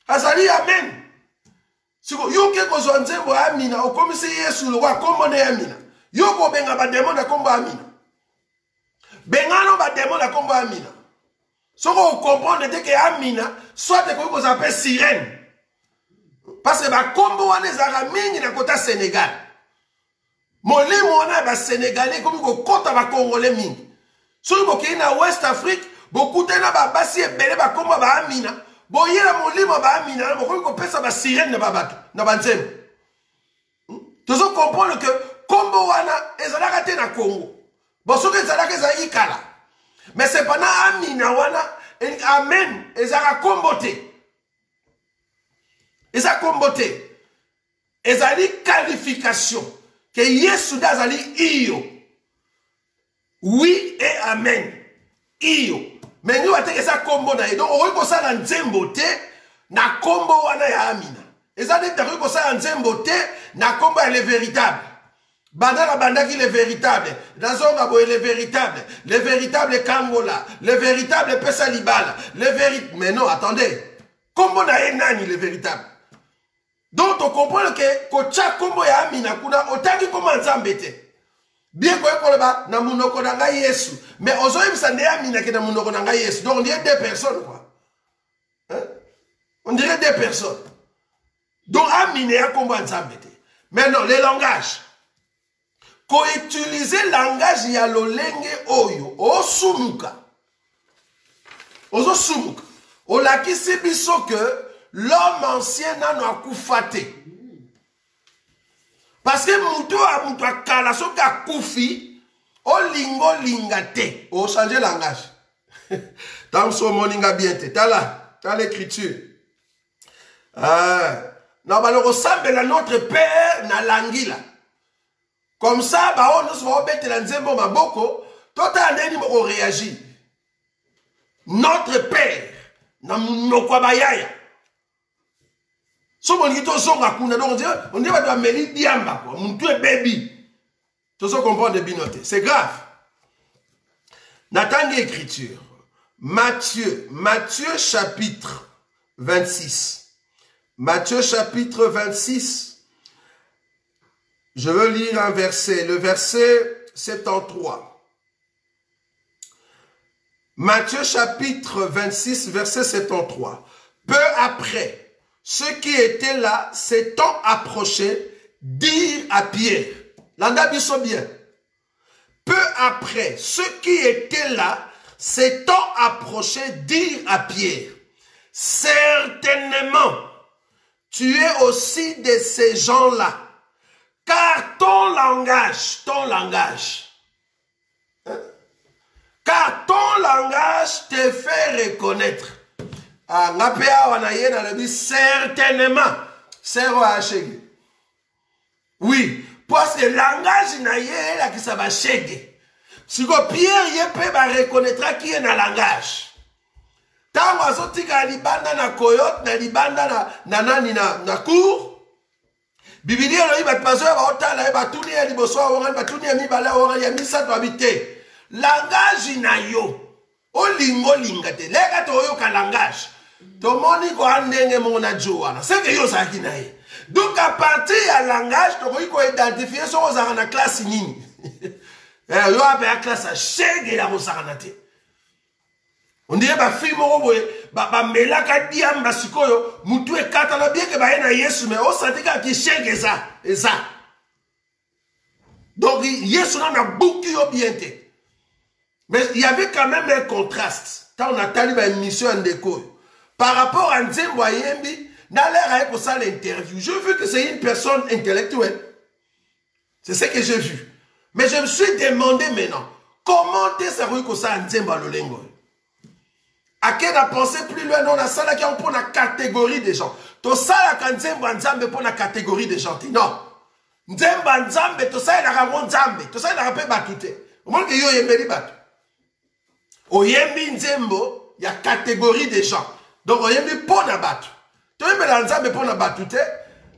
Azali, amen. Si vous avez ko zonzembo amina, ou comme si Yesu le roi, comme on est amina. Yoko benga ba demon na komba amina. Bengano ba demon na komba amina. Si vous comprenez que amina, soit que vous appelez sirène. Parce que ba kombo wane zara mingi na kota Sénégal. Molimo wana ba Sénégalais comme ko kota ba Congolais mingi. Soki boki na West Afrique, beaucoup tena ba basi ebele ba komba ba amina. Boyela molimo ba amina, bokoki ko pesa ba sirène na ba bato, na ba nzembo. Tozo comprendre que kombo wana ezalaka te na Congo. Bon soki ezalaka eza ikala. Mais c'est pas na amina wana, amen, ezalaka kombo te. Eza kombo te. Ezali qualification. Que Yesu dazali iyo. Oui et amen. Iyo. Mais nous avons ça combo na. Donc on va ça dans nzembo te na combo wana ya amina. Et ça dit que ça nzembo te na combo elle est véritable. Bandana bandaki le véritable. Nazonga boy le véritable. Le véritable Kangola. Le véritable Pesa Libala. Le véritable. Mais non, attendez. Combo na nani le véritable. Donc on comprend que kocha kombo ya amina kuna otaki koma nzambe te. Bien ko ekoloba na munoko na ngai Yesu, mais ozoyebisa nde amina ke na munoko na ngai Yesu. Donc on dirait deux personnes quoi. Hein? On dirait deux personnes. Donc amina ya kombo nzambe te. Maintenant les langages. Ko utiliser langage ya lolenge oyo osumuka. Ozo sumuka. Olakisi biso que l'homme ancien n'a pas fait. Parce que moutou a kala soka koufi, o lingo lingate. O changer langage. Dans ce moninga bien te. T'as là, t'as l'écriture. Na balo ressemble à notre père na langila. Comme ça, bah on nous va mettre la nzembo maboko, tota neni mo réagir. Notre père na munoko bayaya. So mon gito zonga kuna donc on dit va doit meli diamba quoi, mon tout baby. Tout ça comprendre de binoté, c'est grave. Nathan écriture. Matthieu chapitre 26. Matthieu chapitre 26. Je veux lire un verset, le verset 73. Matthieu chapitre 26, verset 73. Peu après, ceux qui étaient là, s'étant approchés, dirent à Pierre. L'andabiso bien. Peu après, ceux qui étaient là, s'étant approchés, dirent à Pierre. Certainement, tu es aussi de ces gens-là. Car ton langage, car ton langage te fait reconnaître. Certainement, oui, parce que le langage n'a pas qui ça va chéguer. Si Pierre y reconnaîtra qui est dans le langage. Tango azotika libanda na coyote na libanda na cour. Bibilia lo iba tmazoya ba otala ba tuni ya liboso wa ba tuni ya mibala wa ya misato habité. Langage na yo. Olingo lingate. Lega to yo ka langage. To moni ko andenge mona joana. C'est que yo sa kinaye. Donc à partir ya langage to ko identifier so za na classe nini. Yo ape ya classe a shege ya mosakana te. On dirait ba fille moko boye ba melaka diamba sikoyo mutu ekata na bien que ba na Yesu mais on sentit que shege ça et ça. Donc Yesu na bouki yo bien te. Mais il y avait quand même un contraste. Quand on a tali ba émission en déco par rapport à Nzembo Yembi, dans l'air pour ça l'interview, j'ai vu que c'est une personne intellectuelle. C'est ce que j'ai vu. Mais je me suis demandé maintenant, comment t'es sérieux que ça Nzembo Lolengo? À quelle a pensé plus loin dans la salle qui pour la catégorie des gens. To ça la Nzembo Nzambe pour la catégorie des gens. Non. Nzembo Nzambe to ça la ramon Nzambe, to ça la rappelle batute. Au moins que yo yembeli batu. Oyembi Nzembo, il y a catégorie des gens. Donc oyembi pour na batu. To yembe la Nzambe pour na batute.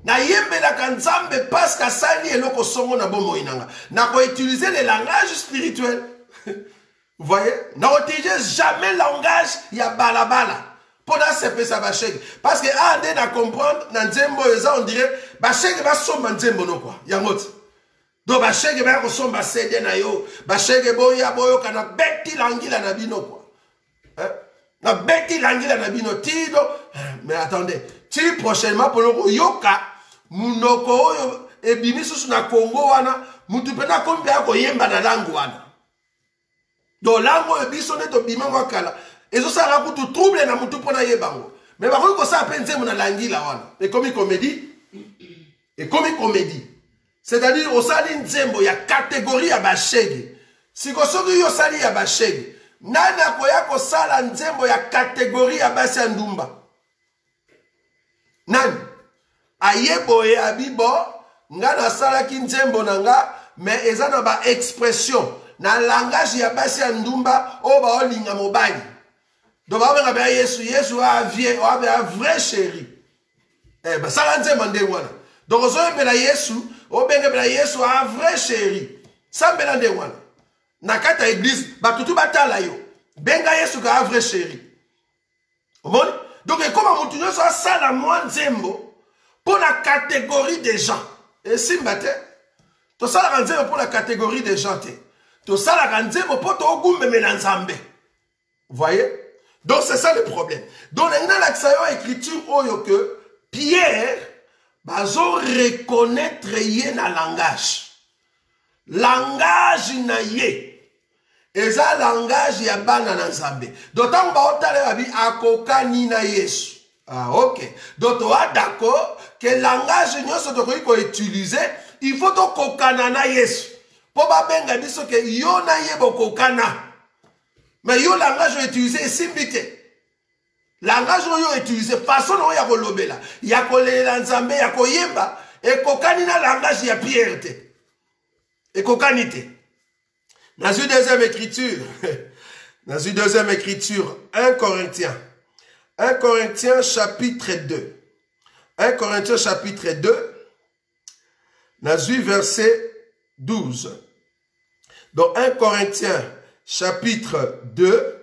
Na yembe la Nzambe parce que sali eloko songo na bomo inanga. Na ko utiliser le langage spirituel. Vous voyez? N'utilisez jamais le langage, il y a balabala. Pendant ce que ça va chèque. Parce que, on a comprendre, dans Nzembo, on dirait, bah chèque va sommer Nzembo, non quoi. Il y a un autre. Donc, bah chèque va sommer CD na yo. Bah chèque boya boyo, kana beti langila na bino quoi. Na beti langila na bino tido. Mais attendez, ti prochainement, pour le yoka, munoko yo, et bimisus na Congo wana, mutupena kombia ko yemba na langu wana. Donc là, moi, je suis bima wakala. Et ça a tout trouble na mutu pona yebango. Mais par contre, ça appelle Nzembo na langi la wana. Et comme comédie. C'est-à-dire, au sali Nzembo, il y a catégorie à bachege. Si ko soki yo sali ya bachege, nana koya ko sala Nzembo ya catégorie à basi ndumba. Nani? Ayeboye abibo, ngana sala ki Nzembo nanga, mais ezana ba expression. Na langage ya basi ya ndumba o ba olinga mobali. Donc ba benga ba Yesu a vie o a vrai chéri. Ba sala Nzembo nde wana. Donc ozo bela Yesu o benga bela Yesu a vrai chéri. Ça bela nde wana. Na kata église ba tutu batala yo. Benga Yesu ka a vrai chéri. Omoni? Donc comment mutu nyoso sala moi Nzembo pour la catégorie des gens. Et simbate to sala Nzembo pour la catégorie des gens te. Tout ça, la Nzembo poto ogumbe menanzambe. Vous voyez? Donc, c'est ça le problème. Donc, il y a l'accès à l'écriture que Pierre, bazo reconnaître yé na langage. Langage na yé. Et ça, langage ya bana na nzambe. D'autant que baotale babi akoka ni na Yesu. Ah, ok. Donc, tu as d'accord que le langage nyoso to ko utiliser, il faut to kokana na Yesu. Pour benga biso que yo na yebo kokana. Mais yo langage utilisé simbité. Langage oyo utilisé façon no ya kolobela. Ya kolela nzambe ya koyemba et kokani na langage ya Pierre te. Et kokani te. Dans une deuxième écriture. Dans une deuxième écriture, 1 Corinthiens. 1 Corinthiens chapitre 2. 1 Corinthiens chapitre 2. Dans une verset 12. Donc 1 Corinthiens chapitre 2.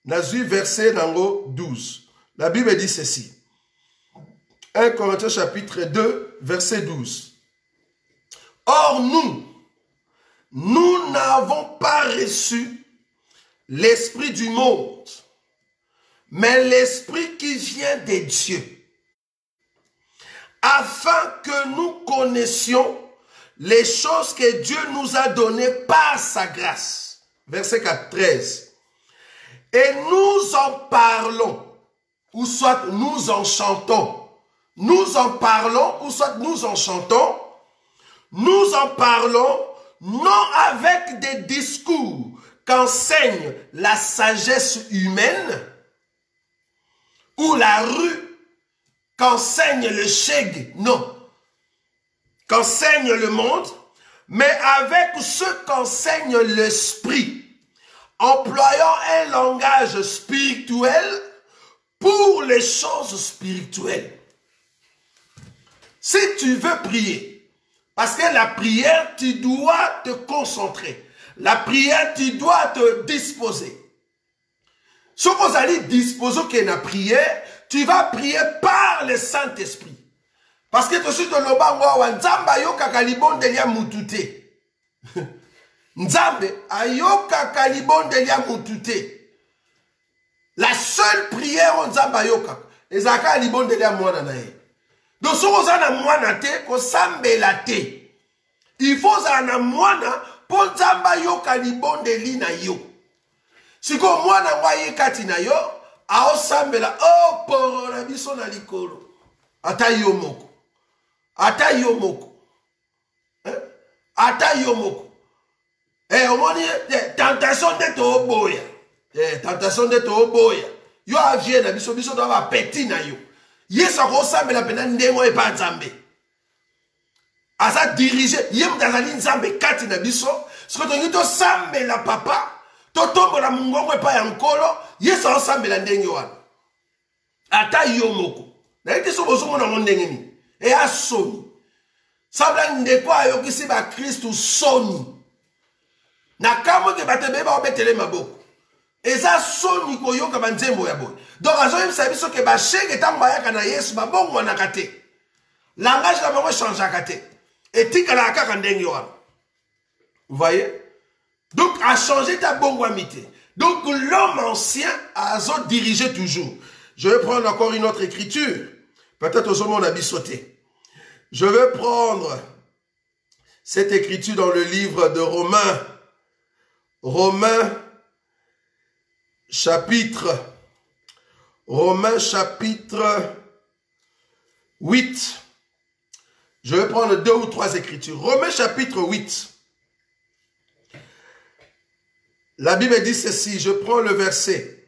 Dans une verset 12. La Bible dit ceci. 1 Corinthiens chapitre 2, verset 12. Or nous n'avons pas reçu l'esprit du monde, mais l'esprit qui vient de Dieu, afin que nous connaissions les choses que Dieu nous a données par sa grâce. Verset 13. Et nous en parlons, ou soit nous en chantons. Nous en parlons, ou soit nous en chantons. Nous en parlons, non avec des discours qu'enseigne la sagesse humaine, ou la rue qu'enseigne le sheg, non, qu'enseigne le monde, mais avec ce qu'enseigne l'esprit, employant un langage spirituel pour les choses spirituelles. Si tu veux prier, parce que la prière, tu dois te concentrer. La prière, tu dois te disposer. Si vous allez disposer que la prière, tu vas prier par le Saint-Esprit. Parce que tu suis de l'obangwa, nzamba yo kakalibon delia mutute. Nzambe ayoka kalibon delia mutute. La seule prière on nzamba yoka, ezaka kalibon delia mwana nae. Donc si vous avez un mwana te, ko sambela te. Il faut un mwana pour nzamba yoka libon deli na yo. Si ko mwana waye kati na yo, ao sambela oh poro na biso na likolo. Ata yo moko. Ata yo moko. Ata yo moko. Omoni tentation de to boya. Tentation de to boya. Yo avie na biso biso doit avoir petit na yo. Yesu akosambela pena ndengo epa nzambe. Asa dirige yem dazali nzambe kati na biso. Siko tongi to sambela papa. To tombo na mungongo epa ya nkolo. Yesu akosambela ndenge wana. Ata yo moko. Na iti so bozumo na ndenge ni. E a soni. Sabla ndeko ayokisi ba Kristu soni. Na kamo ke batebe ba obetele maboko. Eza soni koyoka banzembo ya boy. Donc azo yem sabiso ke ba shege tamba yaka na Yesu ba bongo na kate. Langage la bango change kate. Etika la kaka ndenge wana. Vous voyez? Donc a changé ta bongo amité. Donc l'homme ancien a dirigé toujours. Je vais prendre encore une autre écriture. Peut-être au moment on a bisauté. Je vais prendre cette écriture dans le livre de Romains. Romains chapitre 8. Je vais prendre 2 ou 3 écritures. Romains chapitre 8. La Bible dit ceci, je prends le verset.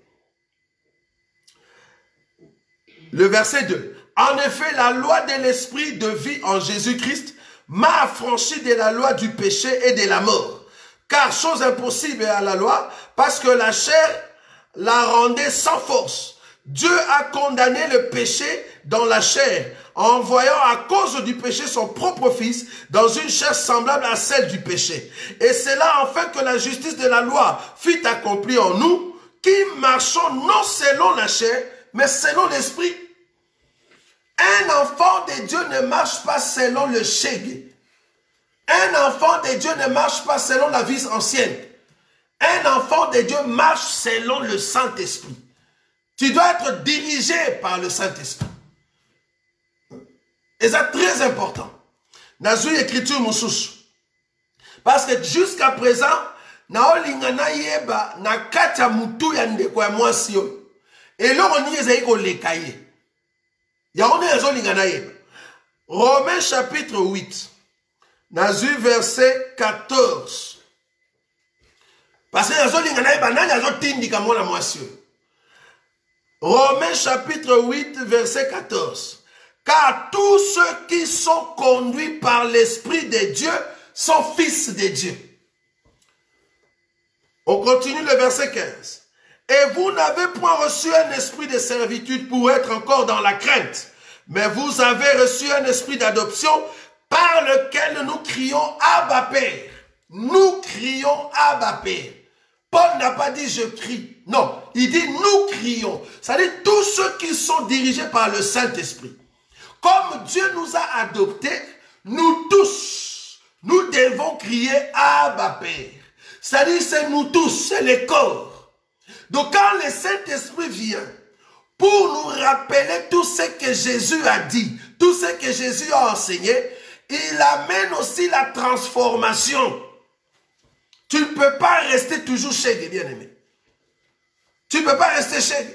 Le verset 2. En effet, la loi de l'esprit de vie en Jésus-Christ m'a affranchi de la loi du péché et de la mort. Car chose impossible à la loi, parce que la chair la rendait sans force. Dieu a condamné le péché dans la chair, en envoyant à cause du péché son propre fils dans une chair semblable à celle du péché. Et c'est là enfin que la justice de la loi fut accomplie en nous, qui marchons non selon la chair, mais selon l'esprit. Un enfant de Dieu ne marche pas selon le sheg. Un enfant de Dieu ne marche pas selon la vie ancienne. Un enfant de Dieu marche selon le Saint-Esprit. Tu dois être dirigé par le Saint-Esprit. Et c'est très important. Dans une écriture moussous. Parce que jusqu'à présent, na olingana yeba na kacha mutu ya ndeko ya mwasi yo. Et là on y est ko lekaye. Ya on est olingana yeba. Romains chapitre 8. Dans un verset 14. Parce que les olingana yeba nani azo tindika mwana mwasi yo. Romains chapitre 8, verset 14. Car tous ceux qui sont conduits par l'Esprit de Dieu sont fils de Dieu. On continue le verset 15. Et vous n'avez point reçu un esprit de servitude pour être encore dans la crainte, mais vous avez reçu un esprit d'adoption par lequel nous crions Abba Père. Nous crions Abba Père. Paul n'a pas dit je crie. Non, il dit nous crions. C'est-à-dire tous ceux qui sont dirigés par le Saint-Esprit. Comme Dieu nous a adoptés, nous tous, nous devons crier Abba Père. C'est-à-dire c'est nous tous, c'est le corps. Donc quand le Saint-Esprit vient pour nous rappeler tout ce que Jésus a dit, tout ce que Jésus a enseigné, il amène aussi la transformation. Tu ne peux pas rester toujours chez les bien-aimés. Tu ne peux pas rester chez lui.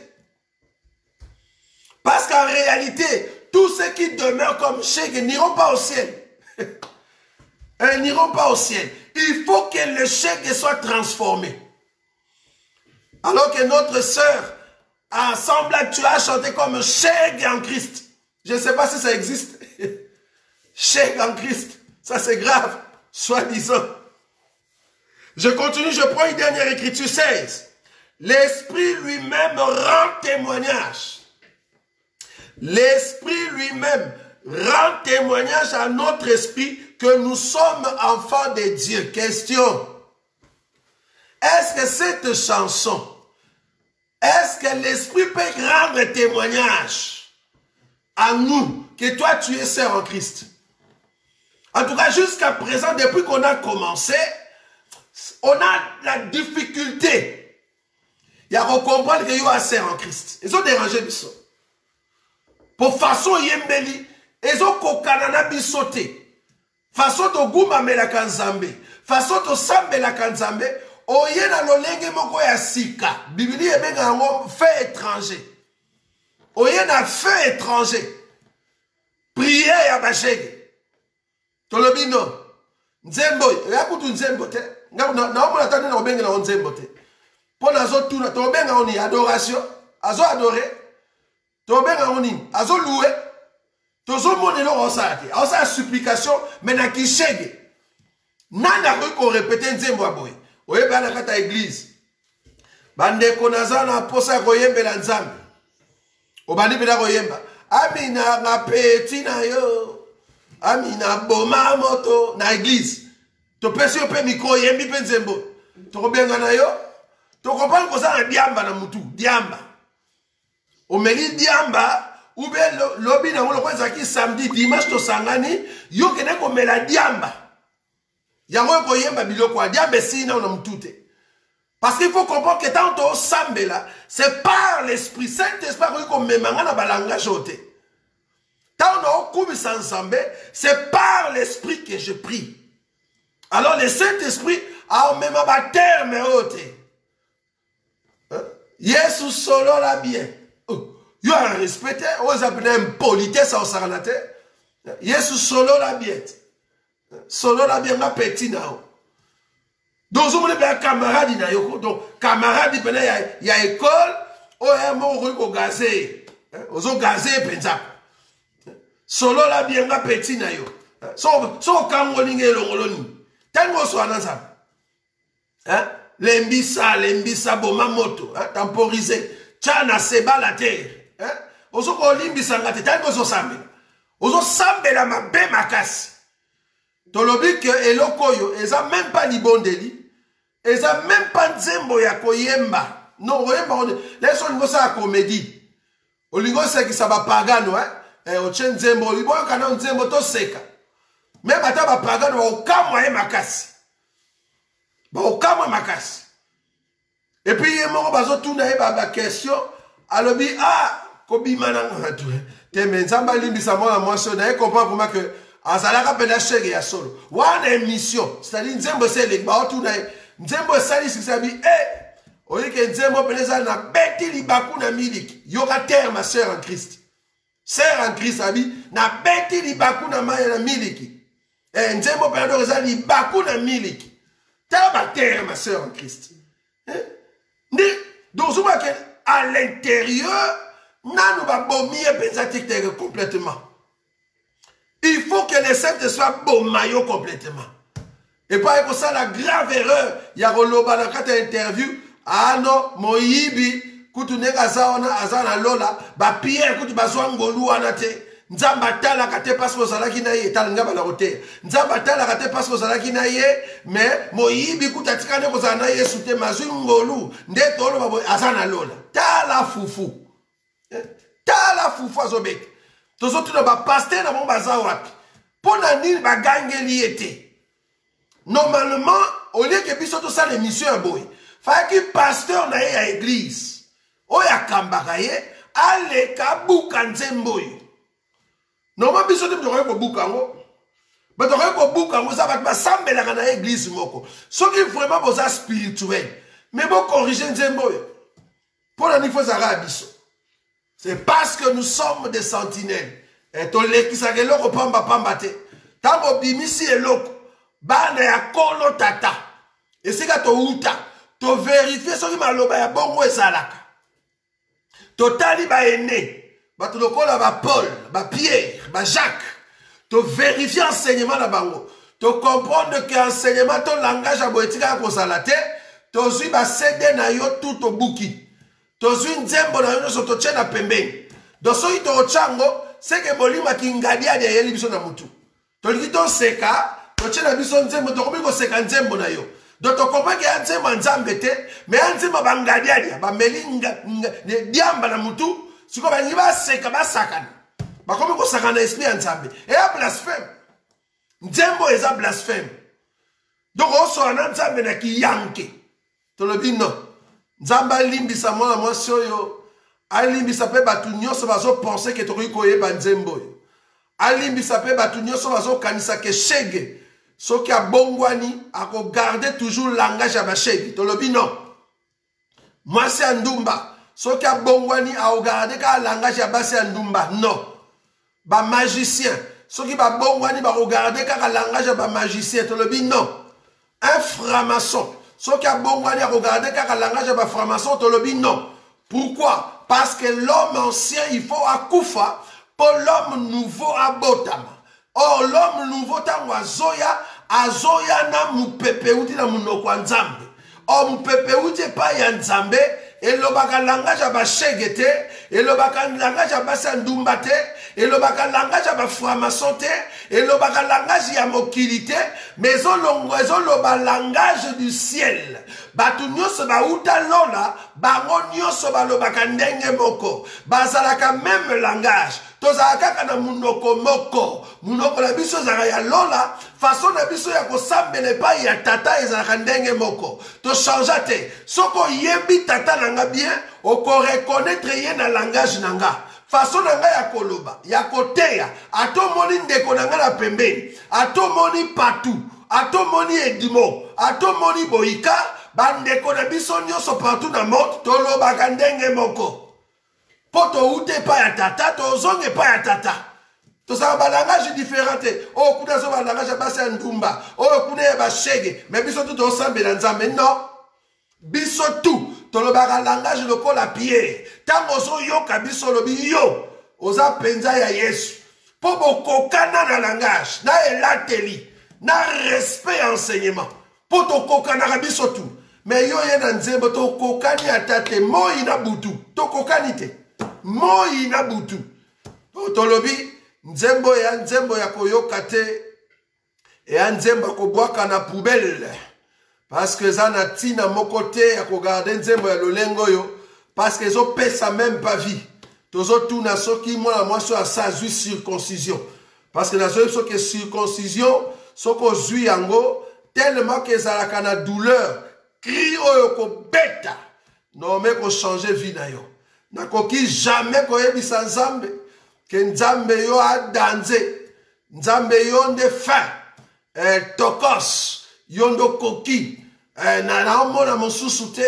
Parce qu'en réalité, tous ceux qui demeurent comme chez lui n'iront pas au ciel. Ils n'iront pas au ciel. Il faut que le chèque soit transformé. Alors que notre sœur, ensemble, tu as chanté comme chèque en Christ. Je ne sais pas si ça existe. Chèque en Christ. Ça c'est grave, soi-disant. Je continue, je prends une dernière écriture 16. L'Esprit lui-même rend témoignage. L'Esprit lui-même rend témoignage à notre esprit que nous sommes enfants de Dieu. Question. Est-ce que cette chanson, est-ce que l'Esprit peut rendre témoignage à nous que toi tu es sœur en Christ? En tout cas, jusqu'à présent, depuis qu'on a commencé, on a la difficulté. Il y a à comprendre qu'il y a sœur en Christ. Ils ont dérangé biso. Pour façon yembeli, ils ont kokanana bisoté. Façon to guma mela kanzambe. Façon to sambe la kanzambe. Oye na lolenge moko ya sika. Bibili ebenga ngo fait étranger. Oye na fait étranger. Prière ya bashege. Tolobino. Nzembo. Yakutu nzembo te. Na omona tande na obenge na nzembo te. Pour nazo tuna to benga oni adoration, azo adorer. To benga oni azo louer. To zo monelo osati. Osa supplication mais na kishege. Nana ko répéter nzembo aboy. Oye bana kata église. Bande konaza na posa koyembela nzambe. Obani bela koyemba. Amina na peti na yo. Amina boma moto na église. To pesi yo pe micro yembi pe nzembo. To benga na yo. Tu comprends que ça diamba na mutu, diamba. O meli diamba, ou bien lobi na ngolo kwa zaki samedi, dimanche to sangani, yo kene ko mela diamba. Yango ko yemba biloko a diamba si na mutute. Parce qu'il faut comprendre que tant to sambe là, c'est par l'esprit Saint-Esprit ko memanga na balanga jote. Tant no kubi ensemble, c'est par l'esprit que je prie. Alors le Saint-Esprit a même ba terme haute. Yesu solo la bien. Yo a respecté, on s'appelle impolitesse au saranate. Yesu solo la bien. Solo la bien na petit nao. Donc on me bien camarade na yo. Donc camarade pena ya école, o e mo ko gazé. Ozo gazé penza. Solo la bien na petit na yo. So kangolinge longoloni. Tango so ananza. Hein? Lembisa boma moto, hein? Temporisé. Tchana seba la terre. Hein? Ozo ko limbisa ngate, tango zo sambe. Ozo sambe la mabe makasi. Tolobi que elokoyo, eza même pas ni bondeli. Eza même pas nzembo ya koyemba. Non, koyemba, laisse on ça comédie. Olingo se ki saba pagano, hein? Oche nzembo, libo kana nzembo to seka. Même ata ba pagano wa okamwa e makasi. Makasi. Et puis, il y a une question. Alors, kobi mananga tu. Te menzamba limbisa mwana mwaso na comprend comment que azalaka pena chege ya solo. Wana émission, c'est-à-dire nzembo c'est le ba tu na nzembo sali sisabi oye ke nzembo peneza na beti libaku na miliki. Yoka terre ma sœur en Christ. Sœur en Christ abi na beti libaku na maya na miliki. Nzembo peneza reza libaku na miliki. Terre ma sœur en Christ. Donc, à l'intérieur, nous va bomber complètement. Il faut que les saints soient bomayo complètement. Et pas que ça, la grave erreur, il y a Roloba dans cette interview, ah non, Moïbi, Koutunega Azana Lola, ba Pierre, Koutibazouan Ngolou Anate, Nzambata la kate parce que Zalaki naye, Talanga Balarote, Nzambata la kate parce que Zalaki naye, mais Moïbi Koutatikane Kozanaye, Soute Mazou Ngolou, Ndetolo Babo, Azana Lola, Tala Foufou, Tala Foufou Azobek, tous autres ba pasteur dans mon bazawapi, pour n'anil ba gangeli était. Normalement, au lieu que puis surtout ça l'émission est boy, fallait que pasteur na à église, oya kambakaye, ale kabuka nzemboy. Normalement, puis surtout tu ko bukango, mais tu ko bukango ça va te sambela na église moko. Ce qui vraiment besoin spirituel, mais bon corriger nzemboy. Pour la niveau zara biso. C'est parce que nous sommes des sentinelles. Et to le ki sa geloko pamba pambate. Tango bimisi eloko. Bana ya kolo tata. Et c'est que to uta. To vérifier ce qui maloba ya bongo et salaka. To tali ba ene. Ba to lokola ba Paul, ba Pierre, ba Jacques. To vérifier enseignement na bango. To comprendre que enseignement ton langage a boetika ko salate. To zui ba cede na yo tout to buki. To zui nzembo na yo so to chena pembeni. Do so ito ochango, c'est que bolima ki ngadia de yeli biso na mutu. To likito seka. Tochena biso nzembo tokomiko seka nzembo na yo. Doto kopake nzembo nzambe te, me nzembo bangadiadia, ba melinga diamba na mutu, siko ba nyiba seka ba sakana. Ba komiko sakana esprit nzambe. Et a blasphème. Nzembo eza blasphème. Donc on so na nzambe na ki yanke. To lobi non. Nzamba limbisa mona mwasyo yo. Alimbisa pe batu nyonso bazo penser que tokoki koyeba nzembo yo. Alimbisa pe batu nyonso bazo kanisa ke shege. Ce qui a bongwani a garder toujours le langage à bachegi. Tolobi non. Moi c'est Ndumba. Ce qui a bongwani a garder le langage à basi Ndumba. Non. Ba magicien. Ce qui a bongwani a regarder le langage à ba magicien. Tolobi non. Un franc-maçon. Ce qui a bongwani a regarder le langage à ba franc-maçon. Tolobi non. Pourquoi? Parce que l'homme ancien il faut akoufa pour l'homme nouveau à Botama. Or, l'homme nouveau tango azoya na mupepe uti na munoko nzambe. Or, mupepe uti pa ya nzambe, et le baka langage a ba shegete, et le baka langage a ba sandumbate, et le baka langage a ba framasote, et le baka langage ya mokilite, mais le ba langage du ciel. Batu nyonso ba uta lola, bango nyonso ba lo baka ndenge moko, bazalaka même langage. Tozalaka kana munoko moko, munoko na biso zaka ya lola, façon na biso ya kosambele pa ya tata ezalaka ndenge moko. To change te, soko yebi tata nanga bien, oko reconnaître ye na langage nanga. Façon nanga ya koloba, ya koteya, ato moni ndeko nanga na pembeni, ato moni partout, ato moni edimo, ato moni boika, bandeko na biso nyonso partout na monde, tolobaka ndenge moko. Poto ute pa ya tata, to zonge pa ya tata. To sa ba langage différent. Oh kuna zo ba langage ba se ndumba. Oh kuna ba shege. Mais biso tout ensemble na nzambe non. Biso tout. To lo ba langage lokola Pierre. Tango zo yoka biso lobi yo. Oza penza ya Yesu. Po bokokana na langage, na elateli, na respect enseignement. Po to kokana ka biso tout. Mais yo ye na nzembo to kokani atate moi na butu. To kokani te. Moi na butu. Tolobi nzembo ya koyoka te et nzembo kobwaka na poubelle parce que ça na tina moko te ya kogarder nzembo ya lolengo yo parce que zo pesa même pas vie. Tozo tuna soki moi so asa zui circoncision parce que na zo so que circoncision soko zui yango tellement que ezalaka na douleur cri oyo ko beta non mais ko changer vie na yo. Nakoki jamais koyebisa nzambe ke nzambe yo a danze nzambe yo nde fin tokos yo ndo koki na omona mosusu te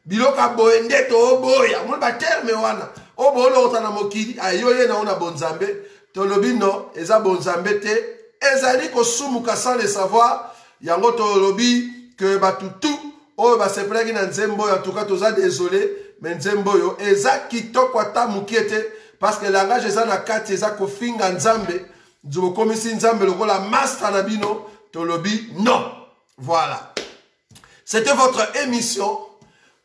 biloka boende to oboya mo ba terme wana obolo otana mokili ayo ye na ona bonzambe tolobi no eza bonzambe te ezali kosumuka sans le savoir yango tolobi que batutu oyo ba sepreki na nzembo en tout cas toza désolé mais nzemboyo eza kitoko ata mukiete parce que langage eza na kati eza kofinga nzambe nzoko komisi nzambe lokola master na bino tolobi non. Voilà. C'était votre émission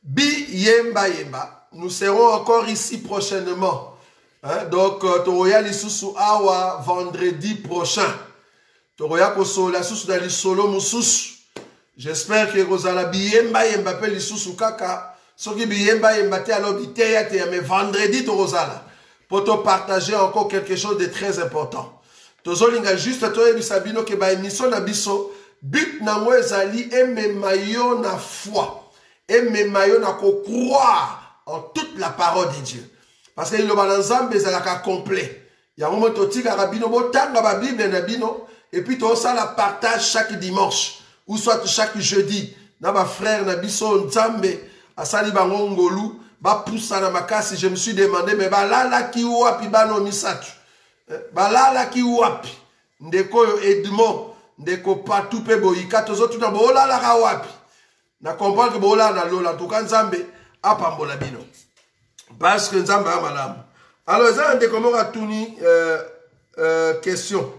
Bi Yemba Yemba. Nous serons encore ici prochainement. Hein? Donc, Toroya Lisusu Awa vendredi prochain. Toroya Kosola Susu Dali Solo Mususu. J'espère que Rosala Bi Yemba Yemba pe Lisusu Kaka. Soki Bi Yemba Yemba te alo bi te ya te mais vendredi Torosala. Pour te partager encore quelque chose de très important. Tozolinga juste Toye Bisabino ke ba émission na biso. But nango ezali ememayo na foi. Ememayo na ko croire en toute la parole de Dieu. Parce que le balanzambe ezalaka complet. Ya momo totika rabino botanga ba Bible na bino et puis to ça la partage chaque dimanche ou soit chaque jeudi. Na ba frère na biso nzambe asali bango ngolu ba poussa na makasi. Je me suis demandé mais balala ki wapi bano misatu. Balala ki wapi. Ndeko yo Edmond ndeko partout pe boyika tozo tout na bola la kawapi na comprendre que bola na lola to kan nzambe apambola bino parce que nzambe a malamu. Alors ça ndeko mo katuni question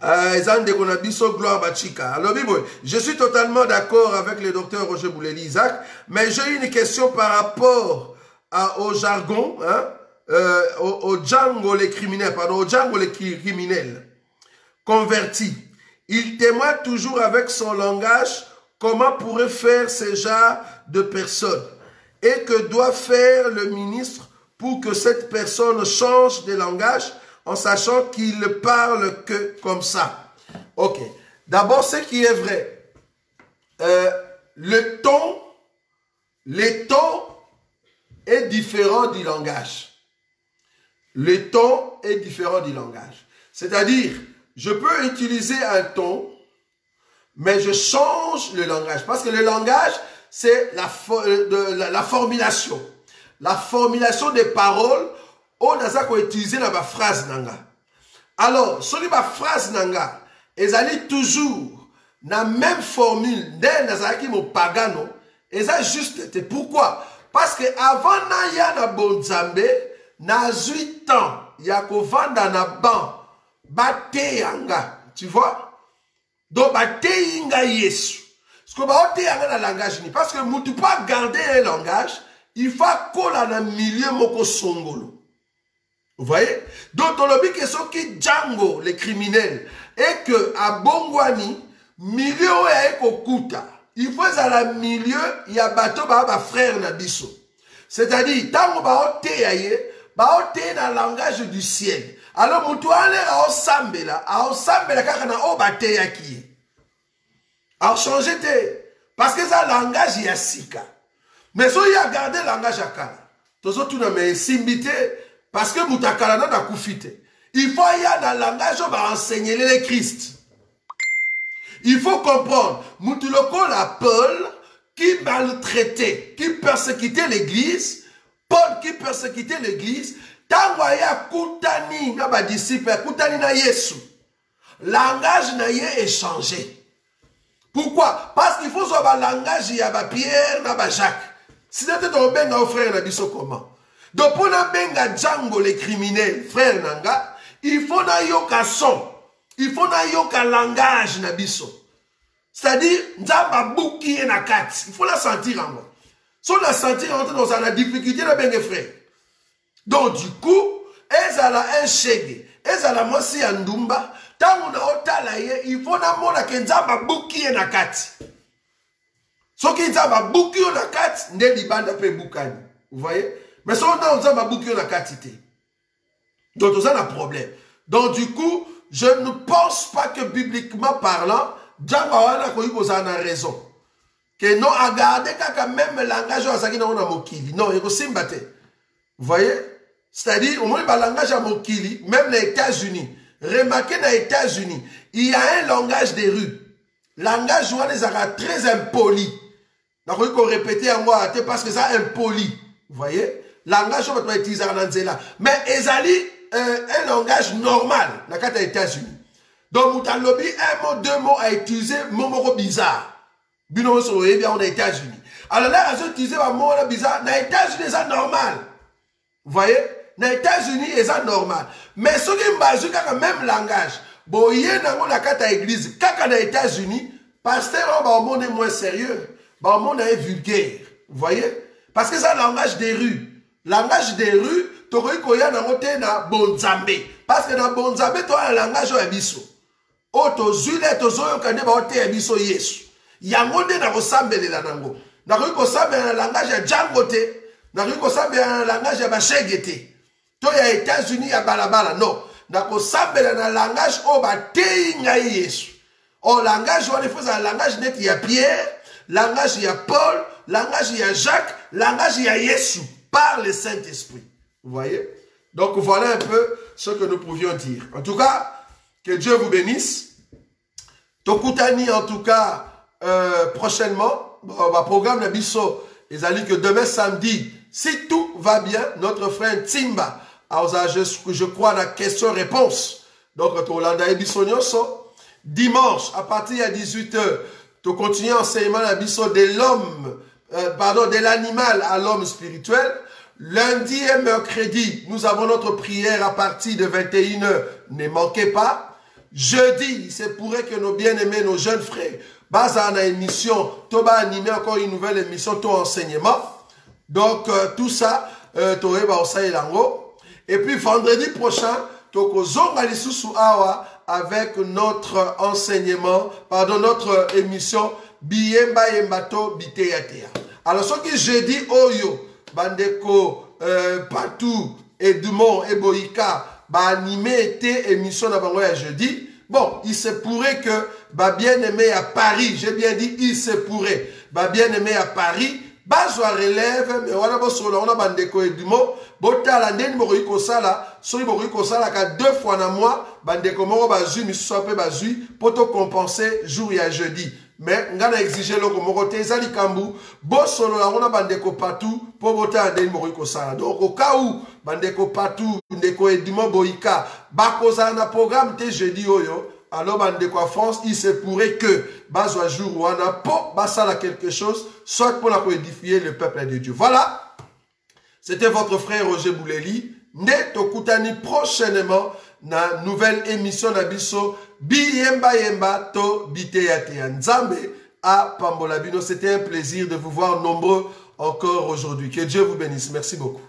ndeko na biso gloire bachika. Alors bibo je suis totalement d'accord avec le docteur Roger Bouleli Isaac, mais j'ai une question par rapport au jargon, hein, au Django les criminels, pardon, au Django les criminels convertis. Il témoigne toujours avec son langage comment pourrait faire ce genre de personne et que doit faire le ministre pour que cette personne change de langage en sachant qu'il ne parle que comme ça. Ok. D'abord, ce qui est vrai, le ton est différent du langage. Le ton est différent du langage. C'est-à-dire, je peux utiliser un ton, mais je change le langage. Parce que le langage, c'est la formulation. La formulation des paroles, on a utilisé dans la phrase nanga. Alors, sur la phrase nanga, ils allaient toujours dans la même formule d'un nazaki mo pagano, et ça juste, pourquoi? Parce que avant na ya na bonzambe, na 8 ans, ya ko vanda na ban. Bate yanga, tu vois? Donc, bate yanga yesu. Parce que bate yanga na langage ni. Parce que tu peux pas garder un langage, il faut qu'on a un milieu moko songolo. Vous voyez? Donc, on a dit que ceux qui Django, les criminels, et que à Bongwani, milieu est kokuta. Il faut à la milieu, il y a bateau ba frère nabiso. C'est-à-dire, tant qu'on va oteyaye, ba oteyaye dans le langage du ciel. Alors, mutuale a osambela kaka na obate yaki. A changé te. Parce que ça langage ya sika. Mais so y a gardé langage à kala. Tozo tout na me simbité parce que mutakala na kufite. Il faut y a dans langage on va enseigner le Christ. Il faut comprendre mutuloko la Paul qui maltraitait, qui persécutait l'église, Paul qui persécutait l'église. Tangwaya kutani na ba disciple kutani na Yesu. Langage na ye est changé. Pourquoi? Parce qu'il faut savoir langage ya ba Pierre na ba Jacques. Si c'était ton benga au frère na biso comment? Donc pour na benga Django les criminels frère nanga, il faut na yoka son. Il faut na yoka langage na biso. C'est-à-dire nzamba buki na kat. Il faut la sentir en moi. Si on la sentir on dans la difficulté na benga frère. Donc du coup, ezala un chege, ezala mosi ya ndumba, tangu na otala ye, il faut na mona ke nzamba buki ye na kati. Soki nzamba buki yo na kati, nde libanda pe bukani. Vous voyez? Mais so na nzamba buki yo na kati te. Donc ça a un problème. Donc du coup, je ne pense pas que bibliquement parlant, Djamba wana ko yuko za na raison. Que non a garder kaka même langage wa saki na ona mokili. Non, yeko simbate. Vous voyez? C'est-à-dire, au moins, le langage à Mokili, même les États-Unis. Remarquez dans les États-Unis, il y a un langage des rues. Langage où on est très impoli. Donc, il faut répéter à moi, parce que ça impoli. Vous voyez? Langage, on va utiliser en Anzela. Mais, ils un langage normal, dans les États-Unis. Donc, vous avez un mot, deux mots à utiliser, mot bizarre. Bino so bien aux États-Unis. Alors là, ils ont utilisé un mot bizarre. Dans les États-Unis, c'est normal. Vous voyez? Dans les États-Unis, c'est normal. Mais ce qui est basé quand même langage. Bon, il y a dans la église, quand dans les États-Unis, pasteur, le monde est moins sérieux. Le monde est vulgaire. Vous voyez? Parce que c'est un langage des rues. Langage des rues, tu as un bonzambe. Parce que dans bonzambe, tu as un langage de biso. Oh, tu as un biso yesu. Yangonde na kosambele la nango. Na kosambele na langage ya Djangote. Na kosambele na langage ya Bashegete. To ya États-Unis ya balabala. Non. Na kosambele na langage o batei ngai Yesu. O langage on fait un langage net ya Pierre, langage ya Paul, langage ya Jacques, langage ya Yesu par le Saint-Esprit. Vous voyez? Donc voilà un peu ce que nous pouvions dire. En tout cas, que Dieu vous bénisse. Tokutani en tout cas prochainement, ma programme de Bisso, ils ont dit que demain samedi, si tout va bien, notre frère Timba, je crois, la question-réponse. Donc, dimanche, à partir de 18h, tu continues l'enseignement de Bisso de l'homme, de l'animal à l'homme spirituel. Lundi et mercredi, nous avons notre prière à partir de 21h. Ne manquez pas. Jeudi, il se pourrait que nos bien-aimés, nos jeunes frères, Baza a une émission, tu vas animer encore une nouvelle émission, ton enseignement. Donc, tout ça, tu vas et puis, vendredi prochain, tu vas avec notre enseignement, notre émission, Biyemba Yembato Biteyatea. Alors, ce qui jeudi, Oyo, Bandeko, Patou, Edmond et Boïka, animé était émission d'avant jeudi. Bon, il se pourrait que bien-aimé à Paris, j'ai bien dit il se pourrait, bien-aimé à Paris, soit relève, mais on a bandeko et du mot, botala ndeni mori kosala, sori mori kosala ka 2 fois dans mois, bandeko moro bazui, mi soit peu bazui, pour te compenser jour et jeudi. Mais on a exigé le moroté, zali kambu, bosolo la on a bandeko partout, pour botala ndeni mori kosala. Donc au cas où, bandeko partout, ndeko et du mot boïka, bakosa na programme te jeudi oyo, alors bandeko à France, il se pourrait que bazwa jour ou ana po basala quelque chose, soit pour la édifier le peuple de Dieu. Voilà. C'était votre frère Roger Bouleli. Ne tokutani prochainement na nouvelle émission d'Abisso Biyemba Yemba to Biteyatea Nzambe à Pambolabino. C'était un plaisir de vous voir nombreux encore aujourd'hui. Que Dieu vous bénisse. Merci beaucoup.